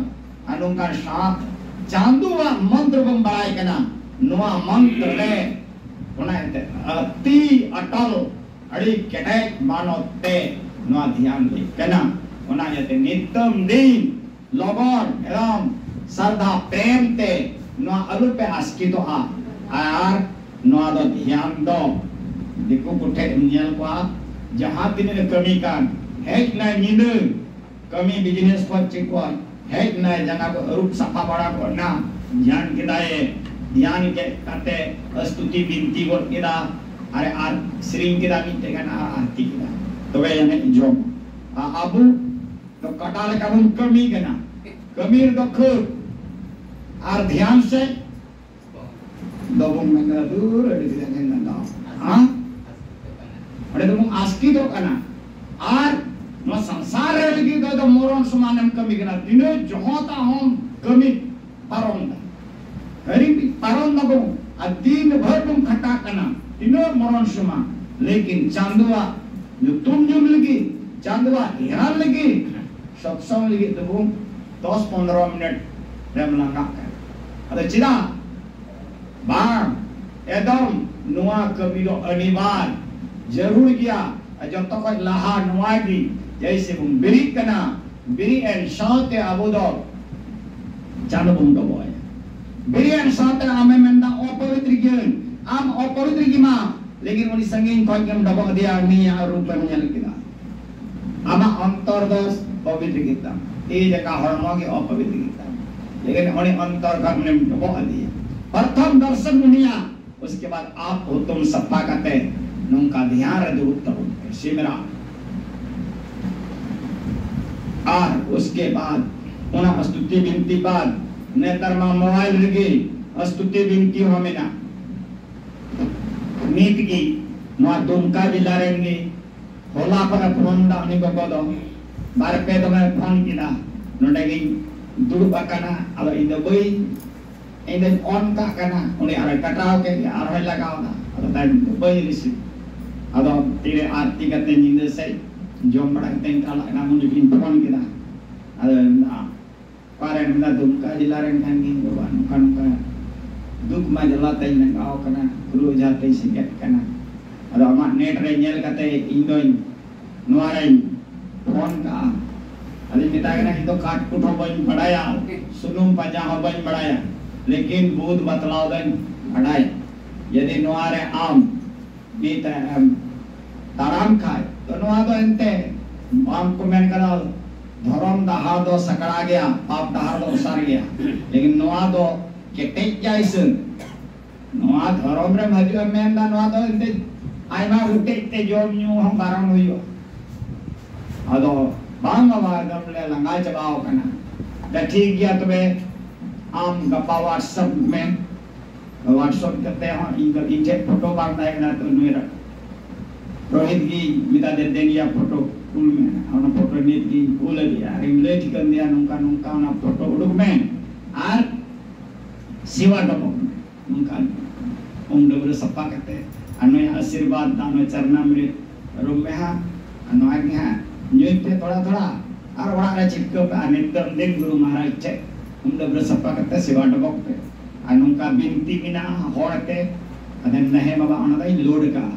अनुका शाप चांदू वा मंत्र बम बड़ाई कना नुआ मंत्र ले उन्हें अति अटल अड़ी केटे मानो ते नुआ ध्यान ले कना उन्हें ये ते नित्यम दिन लोगों एवं श्रद्धा प्रेम ते नुआ अलु पे आस्की तो आर नुआ दो ध्यान दो देखो कुठे नियल को जहाँ तीन कमी कान हेक ना नींद कमी बिजनेस पर चिकवा हेक ना जना को रूप सफा बड़ा को ना ध्यान किदाए ध्यान के करते स्तुति बिनती को किदा अरे आर श्रींग किदा मिटे का ना आरती किदा तो वे यानी जो अबू तो कटाल का हम कमी के ना कमी तो खुद आर ध्यान से दोबंग में दूर अड़ी दिया ना हाँ अरे तुम आस्की तो करना आर न संसार रे लगी तो मोरन समान हम कमी करना दिने जोता हम कमी पारोंदा हरी पारोंदा को दिन भर तुम खटा करना दिने मोरन समान लेकिन चांदुआ जो तुम जुम लगी चांदुआ ध्यान लगी सत्संग लगी तो वो 10-15 मिनट रेम लगा कर अरे चिरा बार एकदम नुआ कमी लो अनिवार्य जरूर किया जब तक कोई लहा नुआगी जैसे बुम बिरी कना बिरी एन शांत अबुदो चांद बुम तो बोय बिरी एन शांत आमे मंदा अपवित्र किन आम अपवित्र की मां लेकिन उनी संगीन कोई कम डबो दिया मिया रूप में nyal किदा आमा अंतर्दोष पवित्र किता ए जगह हरमो के अपवित्र किता लेकिन उनी अंतर्गत में डबो दिया प्रथम दर्शन दुनिया उसके बाद आप हो तुम सफा करते नौका ध्यान रहे उत्तर सिमरा और उसके बाद उन्हें स्तुति विनती बाद नेतर में मोबाइल लगी स्तुति विनती हमें ना नीत की नौ दुमका जिला रहेंगे होला पर फोन दाने को बोलो बार पे तो मैं फोन किया नोटे की दूर बकाना अब इधर कोई इधर ऑन का करना उन्हें आरे कटाव के आरे लगाओ ना अब टाइम तो कोई रिसीव अदो तीरे आरती करते नींद से जोम बड़ा करते काला ना मुझे बिन फोन किया अदो पारे में दुमका जिला रहें खानी बाबा नुका दुख में जलाते हैं गाँव करना गुरु जाते से क्या करना अदो अमार नेट रे nyel करते इंदों नुआरे फोन का अभी मिता करना इंदो काट कुटो बन बढ़ाया सुनुम पजा हो बन बढ़ाया लेकिन बुध बतलाव दें बढ़ाया यदि नुआरे आम बीता ताराम खाए तो नुआ तो इनते आम को मैंने कहा धर्म दहा दो सकड़ा गया पाप दहा दो उसार गया लेकिन नुआ दो केटेक जाइसन नुआ धर्म रे मजो में ना नुआ दो इनते आइमा उठे इतने जोम न्यू हम बारम हुई हो अदो बांग वादम ले लंगा चबाओ करना द ठीक गया तो वे आम गप्पा व्हाट्सएप में व्हाट्सएप करते हैं इनका इंचे फोटो बांधता है ना तो मेरा रोहित की मिता दे देंगे फोटो कुल में और फोटो नीत की कुल दिया रिलेट कर दिया नुका ना फोटो उड़क में आर सिवा डबो नुका ओम डबरे सप्पा करते अनोय आशीर्वाद दानो चरना में रूम में हा अनो आगे हा न्यूते थोड़ा थोड़ा और वहाँ रे चिपको पे अनितम दिन गुरु महाराज चे ओम डबरे सप्पा करते सिवा डबो पे अनुका बिनती बिना होड़ते अदन नहे बाबा अनदाई लोड का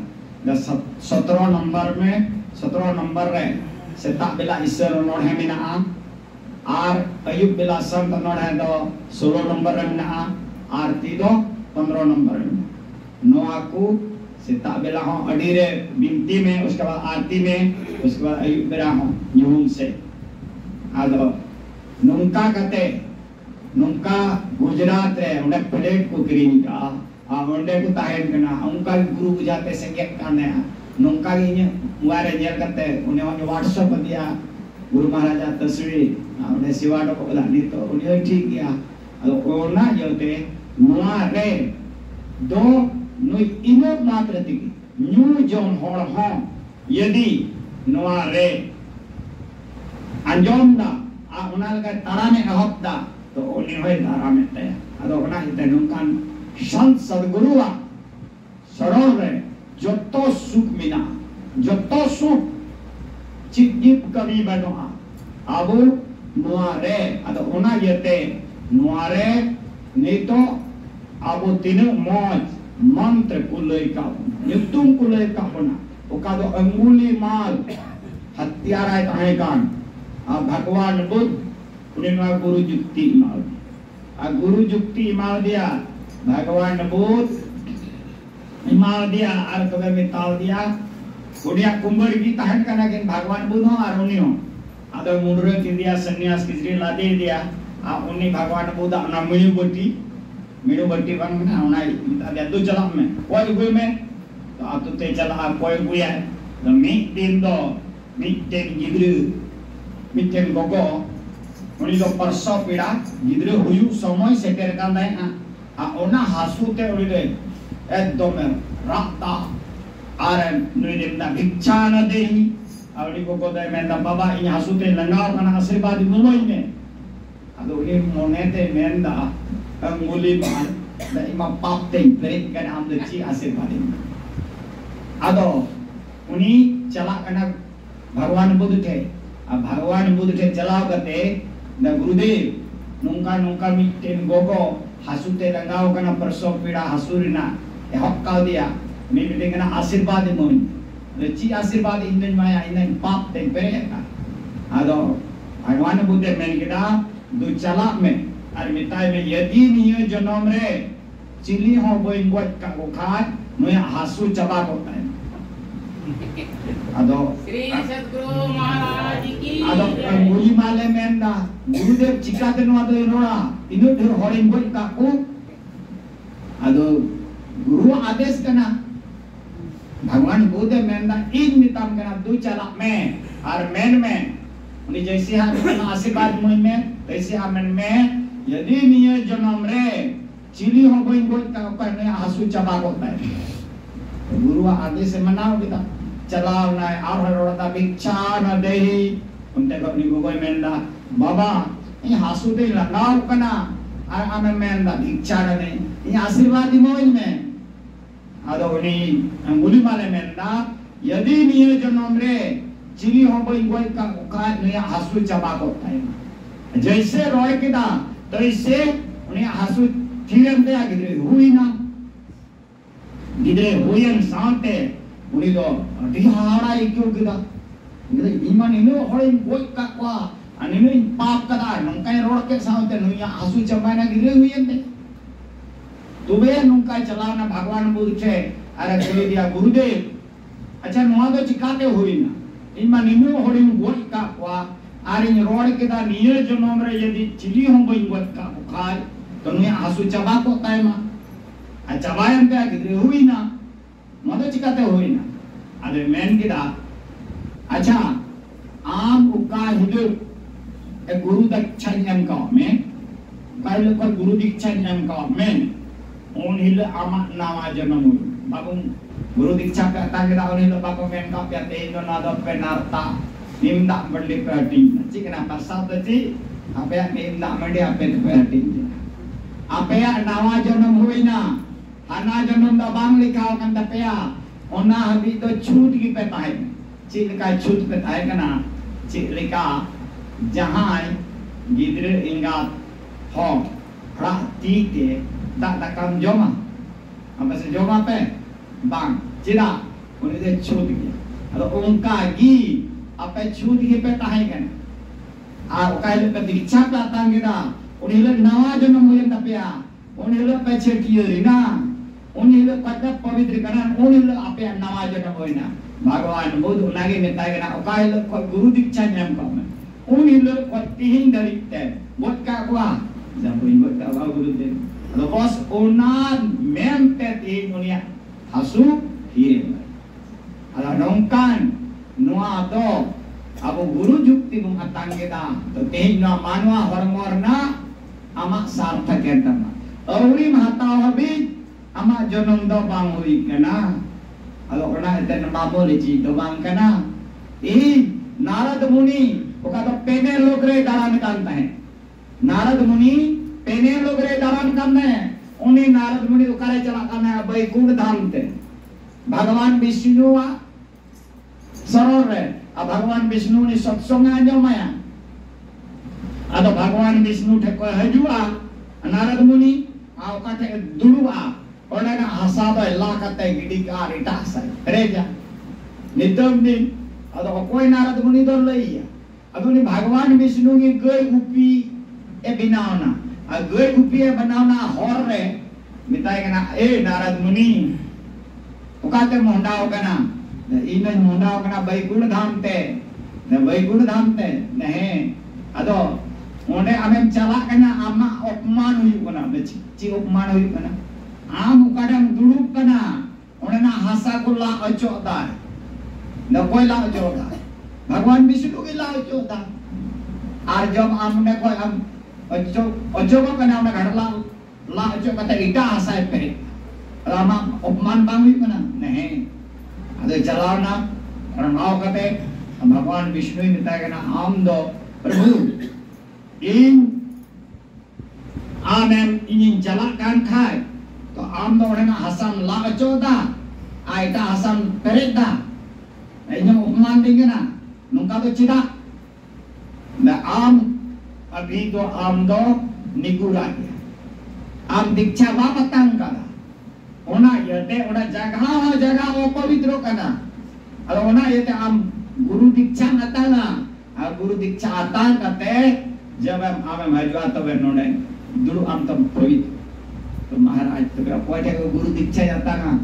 17 नंबर रे से ताबेला ईश्वर नोढ़े बिना आर अयुब बेला संत नोड़े दो 16 नंबर रे मेना आरती दो 15 नंबर रे नोआ को सेता बेला हो अडी रे बिनती में, उसके बाद आरती में, उसके बाद अयुब बेला हो न्यूम से आदो नुंका कते नुंका गुजरात रे उन्हें प्लेट को किरीम का उन्हें को ताहेन कना उनका गुरु बुझाते संगीत काने नुंका गी वारे जेल करते उन्हें व्हाट्सएप दिया गुरु महाराजा तस्वीर उन्हें सिवाड़ो को बता दी तो उन्हें ठीक किया अदो ओना जोते नुआ रे दो नुई इनो मात्र थी न्यू जोन होड़ हो यदि नुआ रे अंजोम दा उन्हें लगा तारा में अहब्दा तो उन्हें होए तारा में ते अदो ओना हिते नुंकान संत सदगुरुआ सरोर रे जोतो सुख मिना जोतो सुख चिप कमी बनोआ अबु नुआरे अदो ओना यते नुआरे नहीं तो अबु तीनों मौज मंत्र कुलई का युद्धुम कुलई का होना ओका दो अंगुली माल हत्यारा ताहे कान भगवान बुद्ध उन्हें गुरु जुक्ति माल गुरु जुक्ति माल दिया भगवान बुद्ध इमाल दिया और कबे में ताल दिया उड़िया कुंभर की ताहन करना कि भगवान बुद्ध हो और उन्हीं हो आदर मुंडरे की दिया सन्यास किसरी लादे दिया उन्हीं भगवान बुद्ध अपना मीनू बट्टी बन में ना उन्हें इतना दो चला में कोई कोई में तो आप तो ते चला कोई कोई है तो मीटिंग दो मीटिंग जिग्र मीटिंग गोगो उन्हीं तो परसों पीड़ा जिग्र हुयू समय से तेरे का नहीं ओना हासूते उड़े एकदम राता आरे नुइदेमना भिक्षा न देही आवड़ी को कोदे मेंदा बाबा इन हासूते लंगाव कना आशीर्वाद मुलोई में अदो उनी मोनेते मेंदा अंगुली बाण दा इमा पापते प्रेम कन आम दची आशीर्वाद अदो उनी चला कना भगवान बुद्ध थे अब भगवान बुद्ध थे चलाव करते द गुरुदेव नुंका नुंका मिटेन गोगो हासूते लंगाव कना परसो पीड़ा हासूरिना हक्का दिया मैं भी कना आशीर्वाद मोइन ची आशीर्वाद इंदन माया इंदन पाप ते पेरे का आदो भगवान बुद्ध में किदा दु चला में और मिताई में यदि नियो जन्म रे चिली हो बोइन गोट का खाद नुय हासू चबा को है आदो श्री सद्गुरु महाराज की आदो मुली माले मेंदा गुरुदेव चिकाते नो आदो इनोरा इनो ढेर होरिन गोट का को आदो गुरु आदेश करना भगवान बुद्ध मेंदा इन मिताम करना दो चला में और मेन में उन्हें जैसे हम आशीर्वाद मुझ में तैसे हम में यदि निये जन्म रे चिली हो बोइन गोट का करने हासू चबा को है गुरु आदेश मनाओ बिता चलाव ना और रोड़ा भिक्षा न देही उनते को नि गोई मेंदा बाबा ये हासू दे लगाव कना आ आमे मेंदा भिक्षा न दे ये आशीर्वाद मोइन में आदो नि अंगुली माले मेंदा यदि निये जन्म रे चिली हो बोइन गोई का ने हासू चबा को है जैसे रोय केदा तैसे उन्हें हासू थीरन दे गिदरे हुई ना गिदरे हुईन साथे उन्हीं तो दिहाड़ा क्यों किदा गिदरे ईमान इनो होड़िन गोई का qua अनिनो इन पाप कदा नंकाय रोड के साथे नुया हासू चबाना गिदरे हुईन दे तुबे नंकाय चलाना भगवान बुद्ध छे अरे बोली दिया गुरुदेव अच्छा नुआ तो चिकाते हुई ना ईमान इनो होड़िन गोई का qua आरिन रोड के दा निये जन्म रे यदि चिली हो बोई गोट का खाय तो नुया हासू चबा को तायमा आ चबायन पे गिदरे हुई ना मदो चिकाते हुई ना अरे मेन किदा अच्छा आम उका हिदु ए गुरु दीक्षा एम का में काइल को गुरु दीक्षा एम का में उन हिल आमा नावा जन्म बाबू गुरु दीक्षा पे ता के दावन हिल बाबू मेन का पे ते नो ना दो पे नारता निमदा बडली पेटी चिकना प्रसाद ची आपे निमदा मंडी आपे पेटी आपे नावा जन्म हुई ना हाना जन्म दा बांग लिखाव kan tapea ona habi to छूट की पे ताहे चिलका छूट पे ताहे कना चिलका जहां गिदरे इंगा हो pra ti ke tak takam joma apa se joma pe bang cida उन्हें दे छूट गया अरे उनका गी आपे छूट के पे ताहे कना Kaya lepas dikicap datang kita, oni le nawa janam huyan tapya, oni le peche tiarina, oni le kata pavitra kanan, oni le apya nawa janam huyana. Bhagavan Buddha lagi minta kena, kaya le guru dikcha nyam kau, oni le tihin dari te, buat kakwa, jangan buat kakwa guru dek. Lepas onan mempet tihin onia, hasu hirim. Ada nongkan, noa to. Abu guru jukti mengatang kita, tetapi na manwa hormorna amak sarta kita. Auri mahatau habis amak jonom do bang hui kena. Kalau kena itu nama boleh cito bang kena. Narad Muni, bukan to pene logre dalam kanta hai. Narad Muni pene logre dalam kanta hai. Uni Narad Muni ukare chala kanta hai abai kud dham te. Bhagavan Vishnu wa saror hai. अब भगवान विष्णु ने सत्संग आजमाया अतो भगवान विष्णु ठेको हजुआ नारद मुनि आउ काटे दुरुआ ओनेना हसादो लाकते गिडिका रिटास रेजा नितम दिन अतो कोई नारद मुनि दो लइया अतो नि भगवान विष्णु की गय उपी ए बिनावना आ गय उपी ए बनावना होर रे मिताय कना ए नारद मुनि उकाते मोंडाओ कना इन मुंडा कना बैकुंठ धाम ते नहीं अदो ओंडे आमेम चला कना आमा अपमान हुई कना ची अपमान हुई कना आम उकाडम दुड़ुब कना ओंडे ना हासा को ला अचोदा न कोई ला अचोदा भगवान विष्णु की ला अचोदा आर जब आमने कोई हम अचो कना ओंडे घर ला अचो कते इटा हासा पे रामा अपमान बांग हुई कना नहीं अदे चलावना orang mau kate भगवान Vishnu minta kena am do Prabhu in आमें ingin jalankan kai to am do orang Hasan la coda aita Hasan pereda ini upman dingena nungka to cida na am abhi do am do nigura am dikcha batang kala ona yate ona jaga opavitro kana alo ona yate am guru dikcha atana a guru dikcha atan kate jab am hajwa to benone dulu am tam pavit to maharaj to poite ko guru dikcha atana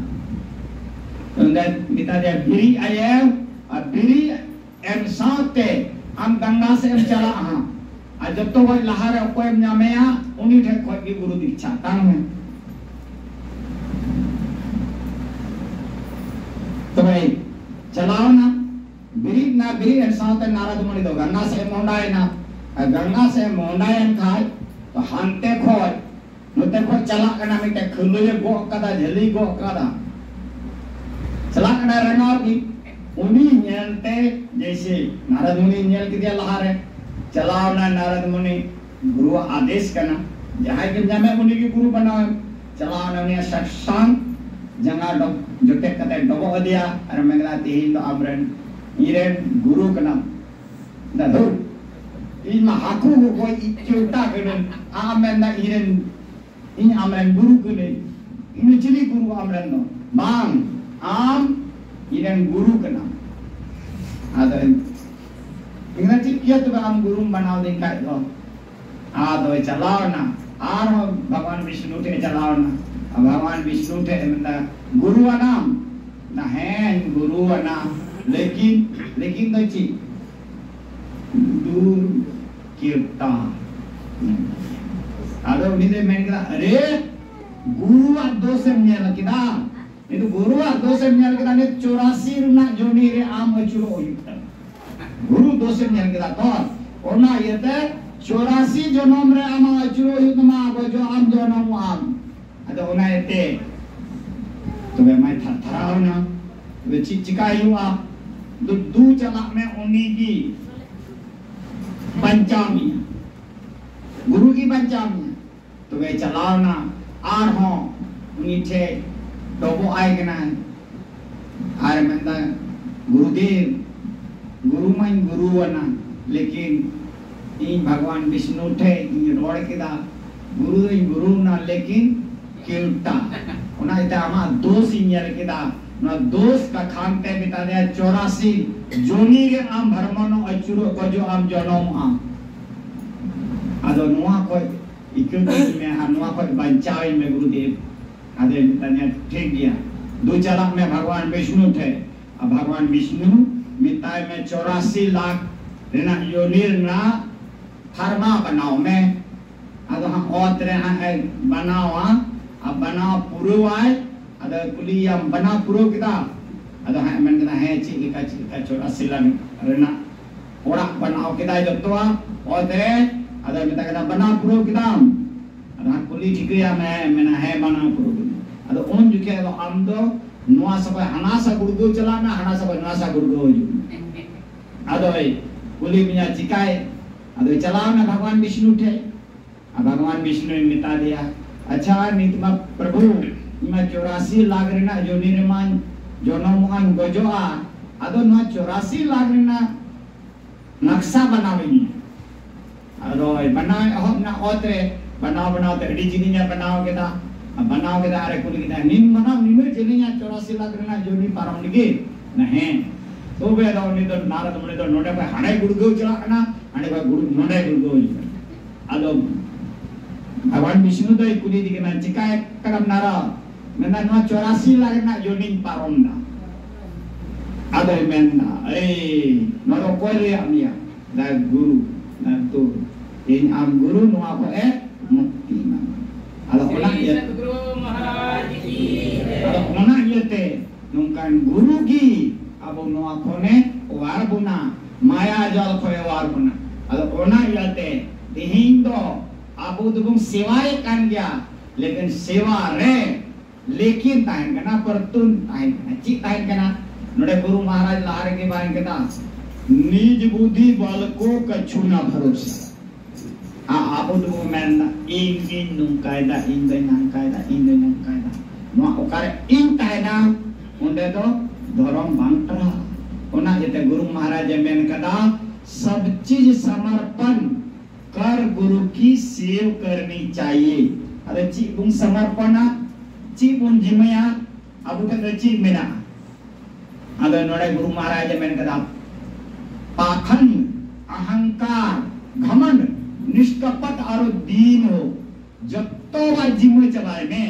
dan mita dia biri ayam a biri em saate am ganga se em chala ha a jab to wai lahare ko em nyamea uni the ko ki guru dikcha tang तो भाई चलाओ ना बिरी ऐसा नारद मुनि तो गंगा से मोंडाए ना गंगा से मोंडाए खाए तो हंते खोय नुते खोय चला कना मिटे खुले गो कदा झली गो कदा चला कना रंगाव की उनी नेलते जैसे नारद मुनि नेल के दिया लहारे चलाओ ना नारद मुनि गुरु आदेश करना जहां के जामे मुनि की गुरु बनाओ चलाओ ना ने सत्संग jangan dok jotek kata dobo dia ara menglati hindo amren iren guru kenam dadu ima haku ko ikyuta kenen amen na iren ini amren guru kene ini cili guru amren no bang am iren guru kenam ada ingati kia tu am guru banao dekai do ado chalao na ar भगवान Vishnu te chalao na भगवान विष्णु थे गुरु नाम ना है गुरु नाम लेकिन तो ची दूर कीर्तन आदो उन्हीं मैंने कहा अरे गुरु दो से मियाँ किदा itu guru dosen nyal kita ni 84 na joni re am achuro oyuta guru dosen nyal kita to ona yete 84 jonom re am achuro oyuta ma bojo am jonom am ada ona yete to be mai tharaw na be chikayu a du chala me oni ki पंचामी गुरु की पंचामी तो वे चलावना are हो नीचे डोबो आए के ना are मंदा गुरुदेव गुरु मन गुरु वना लेकिन इन भगवान विष्णु थे इन रोड के दा गुरु ना लेकिन केउटा उना इता आमा दोष इंयर के दा ना दोष का खानते बिता दे 84 जोनी के आम भरमनो अचुरो को जो आम जनम आम Ado nuah ko ikut me nuah ko bancai me Gurudev. Ade tanya ठीक गया. दो चला में भगवान विष्णु थे. अब भगवान विष्णु मिताई में 84 लाख रेना योनिर ना थर्मा बनाओ में. Ado हाँ और रेना बनाओ अब बनाओ पुरुवाय. Ado कुली yang बनाओ पुरु kita. Ado हाँ मन kita है ची का 84 लाख रेना orang बनाओ kita जत्वा और tere. Ada minta kita bana puro kita. Ada kuli cikriya mena hai bana puro. Ada on juga ada amdo nuah sampai hanasa gurgo celana hanasa sampai nuasa gurgo ju. Ada kuli punya cikai. Ada celana Bhagwan Vishnu the. Bhagwan Vishnu minta dia. अच्छा नित्मा प्रभु निमा 84 लाख रेना जो निर्माण जोनोमान गोजोआ अदो ना 84 लाख रेना नक्शा बनावेनी. Aduh, banao ahok na otre, banao te di jininya banao kita are kuli kita nin banao ninu jininya 84 lakh rena joni param lagi, nahe. तो वे दाव नि तो नारद मुनि तो नोडे पे हणे गुड़गो चला ना हणे पे गुड़ नोडे गुड़गो अदो भगवान विष्णु तो कुली दिके ना चिकाय करम नारा मेना नो 84 लाख ना जoni param ना अदो मेना नरो कोले amia da guru na tu in am guru nuah ko mukti na ala ona ya Guru Maharaj ki ala ona ya te nungkan guru gi abo nuah ko ne war buna maya jal ko war buna ala ona ya te dihin do abo dubung sewae kan dia lekin sewa re lekin tahan kana pertun tahan kana cik tahan kana node guru Maharaj lahar ke baring kita निज बुद्धि बल को कछु न भरोसा. Apa tu men in nungkaida in the nungkaida. No okare in kaida unde to धर्म बांटरा. ओना जते गुरु महाराज men कदा सब चीज समर्पण कर गुरु की सेव करनी चाहिए. अरे ची बुंग समर्पणा ची बुंग जिमया अबु के ची मेना. अदे नोडे गुरु महाराज men कदा पाखंड अहंकार घमंड निष्कपट और दीन हो जत्तो बार जिम्मे चलाए में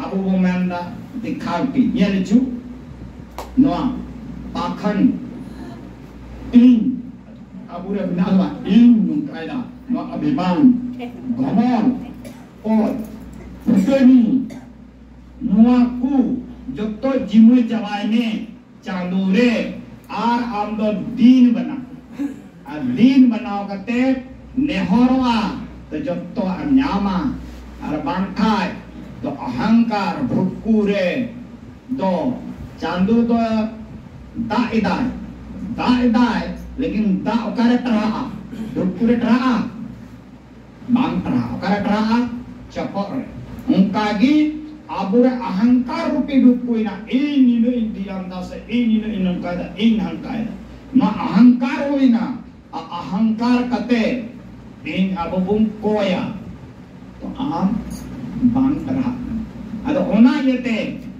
अब वो मैंने दिखावटी ये लिखूं नवा पाखंड इन अब उरे बिनालवा इन नुकायदा नवा अभिमान घमंड और फुटनी नवा को जत्तो जिम्मे चलाए में चांदोरे आर आमदो दीन बनाओ कते नेहरवा तो जब तो अन्यामा और बांखाय तो अहंकार भुक्कुरे दो चांदू तो दाइदाय लेकिन दा ओकारे तरहा भुक्कुरे तरहा बांग तरहा ओकारे तरहा चपर उनका गी आबुरे अहंकार रूपी दुखुइना ino indiam dasa ino inangkaida in hangkaida na अहंकार होइना अहंकार कते इन abubung koya तो आम बांग रहा अदो ओना येते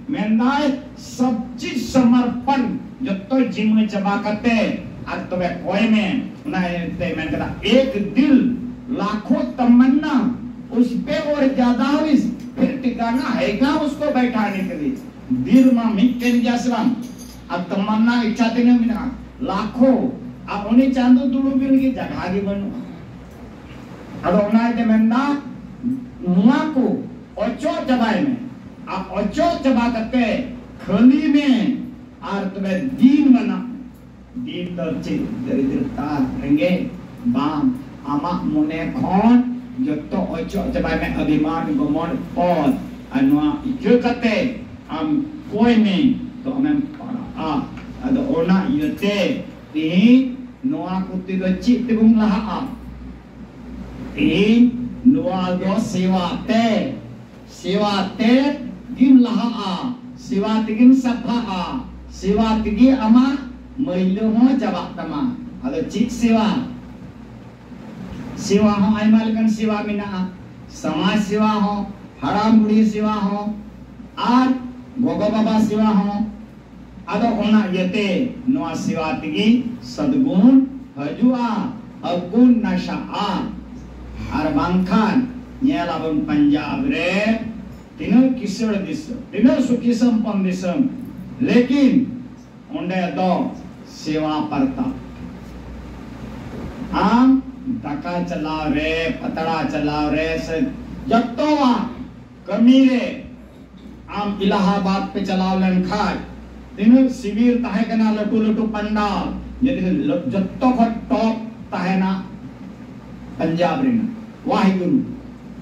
मेंदाय सब चीज समर्पण जत्तो जिम्मे जमा करते आज तो वे कोय में ना येते मैं कहता एक दिल लाखों तमन्ना उस पे और ज्यादा हुई फिर ठिकाना है क्या उसको बैठाने के लिए दिल में मिट्टी जैसा अब तमन्ना इच्छा तेने मिला लाखों अब उन्हें चांदो तुलु भी उनकी जगह की बनो अब उन्हें जब मैं मुआ को ओचो जबाई में अब ओचो जबा करते खली में आर तुम्हें दीन बना दीन दर्चे दरिद्रता रहेंगे बाम आमा मुने कौन जब तो ओचो जबाई में अभिमान गुमान पौध अनुआ इक्यो करते हम कोई में तो हमें पढ़ा अदो ओना यते ती नोआ कुत्ती दो चित बुंग लहा ती नोआ दो सेवा ते गिम लहा सेवा तिगिम सफा सेवा तिगी अमा महिलो हो जवाब तमा अदो चित सेवा हो आइमा लेकिन सेवा मिना समाज सेवा हो हराम बुढ़ी सेवा हो आर गोगो बाबा सेवा हो अदो ओना यते नोआ सेवा तिगी सद्गुण हजुआ अवगुण नशा Ar bangkan nyelabun Punjab re tino kisah disam, tino sukisam pon disam, lekin onde do sewa parta. Am daka चलाव रे, पतड़ा चलाव रे, से जत्तोवा कमीरे आम इलाहाबाद पे चलाव लन खाय, तीनों शिविर ताहे कना लटू पंडाल, jadi जत्तो खट टॉप ताहे ना पंजाब रे ना, वाही गुरु,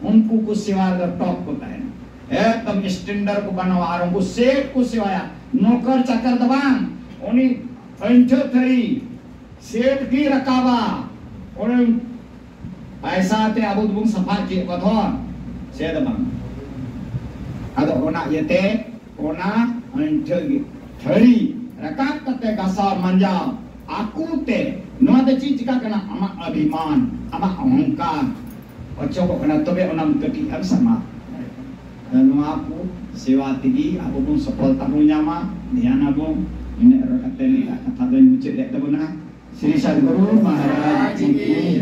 उनको कुछ सिवाय द टॉप को ताहे ना, तम स्टैंडर्ड को बनवा रहा उनको सेठ को सिवाया, नौकर चाकर दबान, उन्हीं अंचो थरी, सेठ की रकाबा, उन्हें ऐसा ते अबुद बुंग सफा के बधौन से दबान अदो ओना यते ओना अंठगी थरी रकाब कते गसा मंजा आकुते नोते चीज का कना अमा अभिमान अमा अहंकार ओचो को कना तबे ओना कटी अब sama dan aku sewa tinggi aku pun sefalta punya ma ध्यान aku ini rakaten kata dan mucit dak tabuna Sri Sadguru Maharaj Ki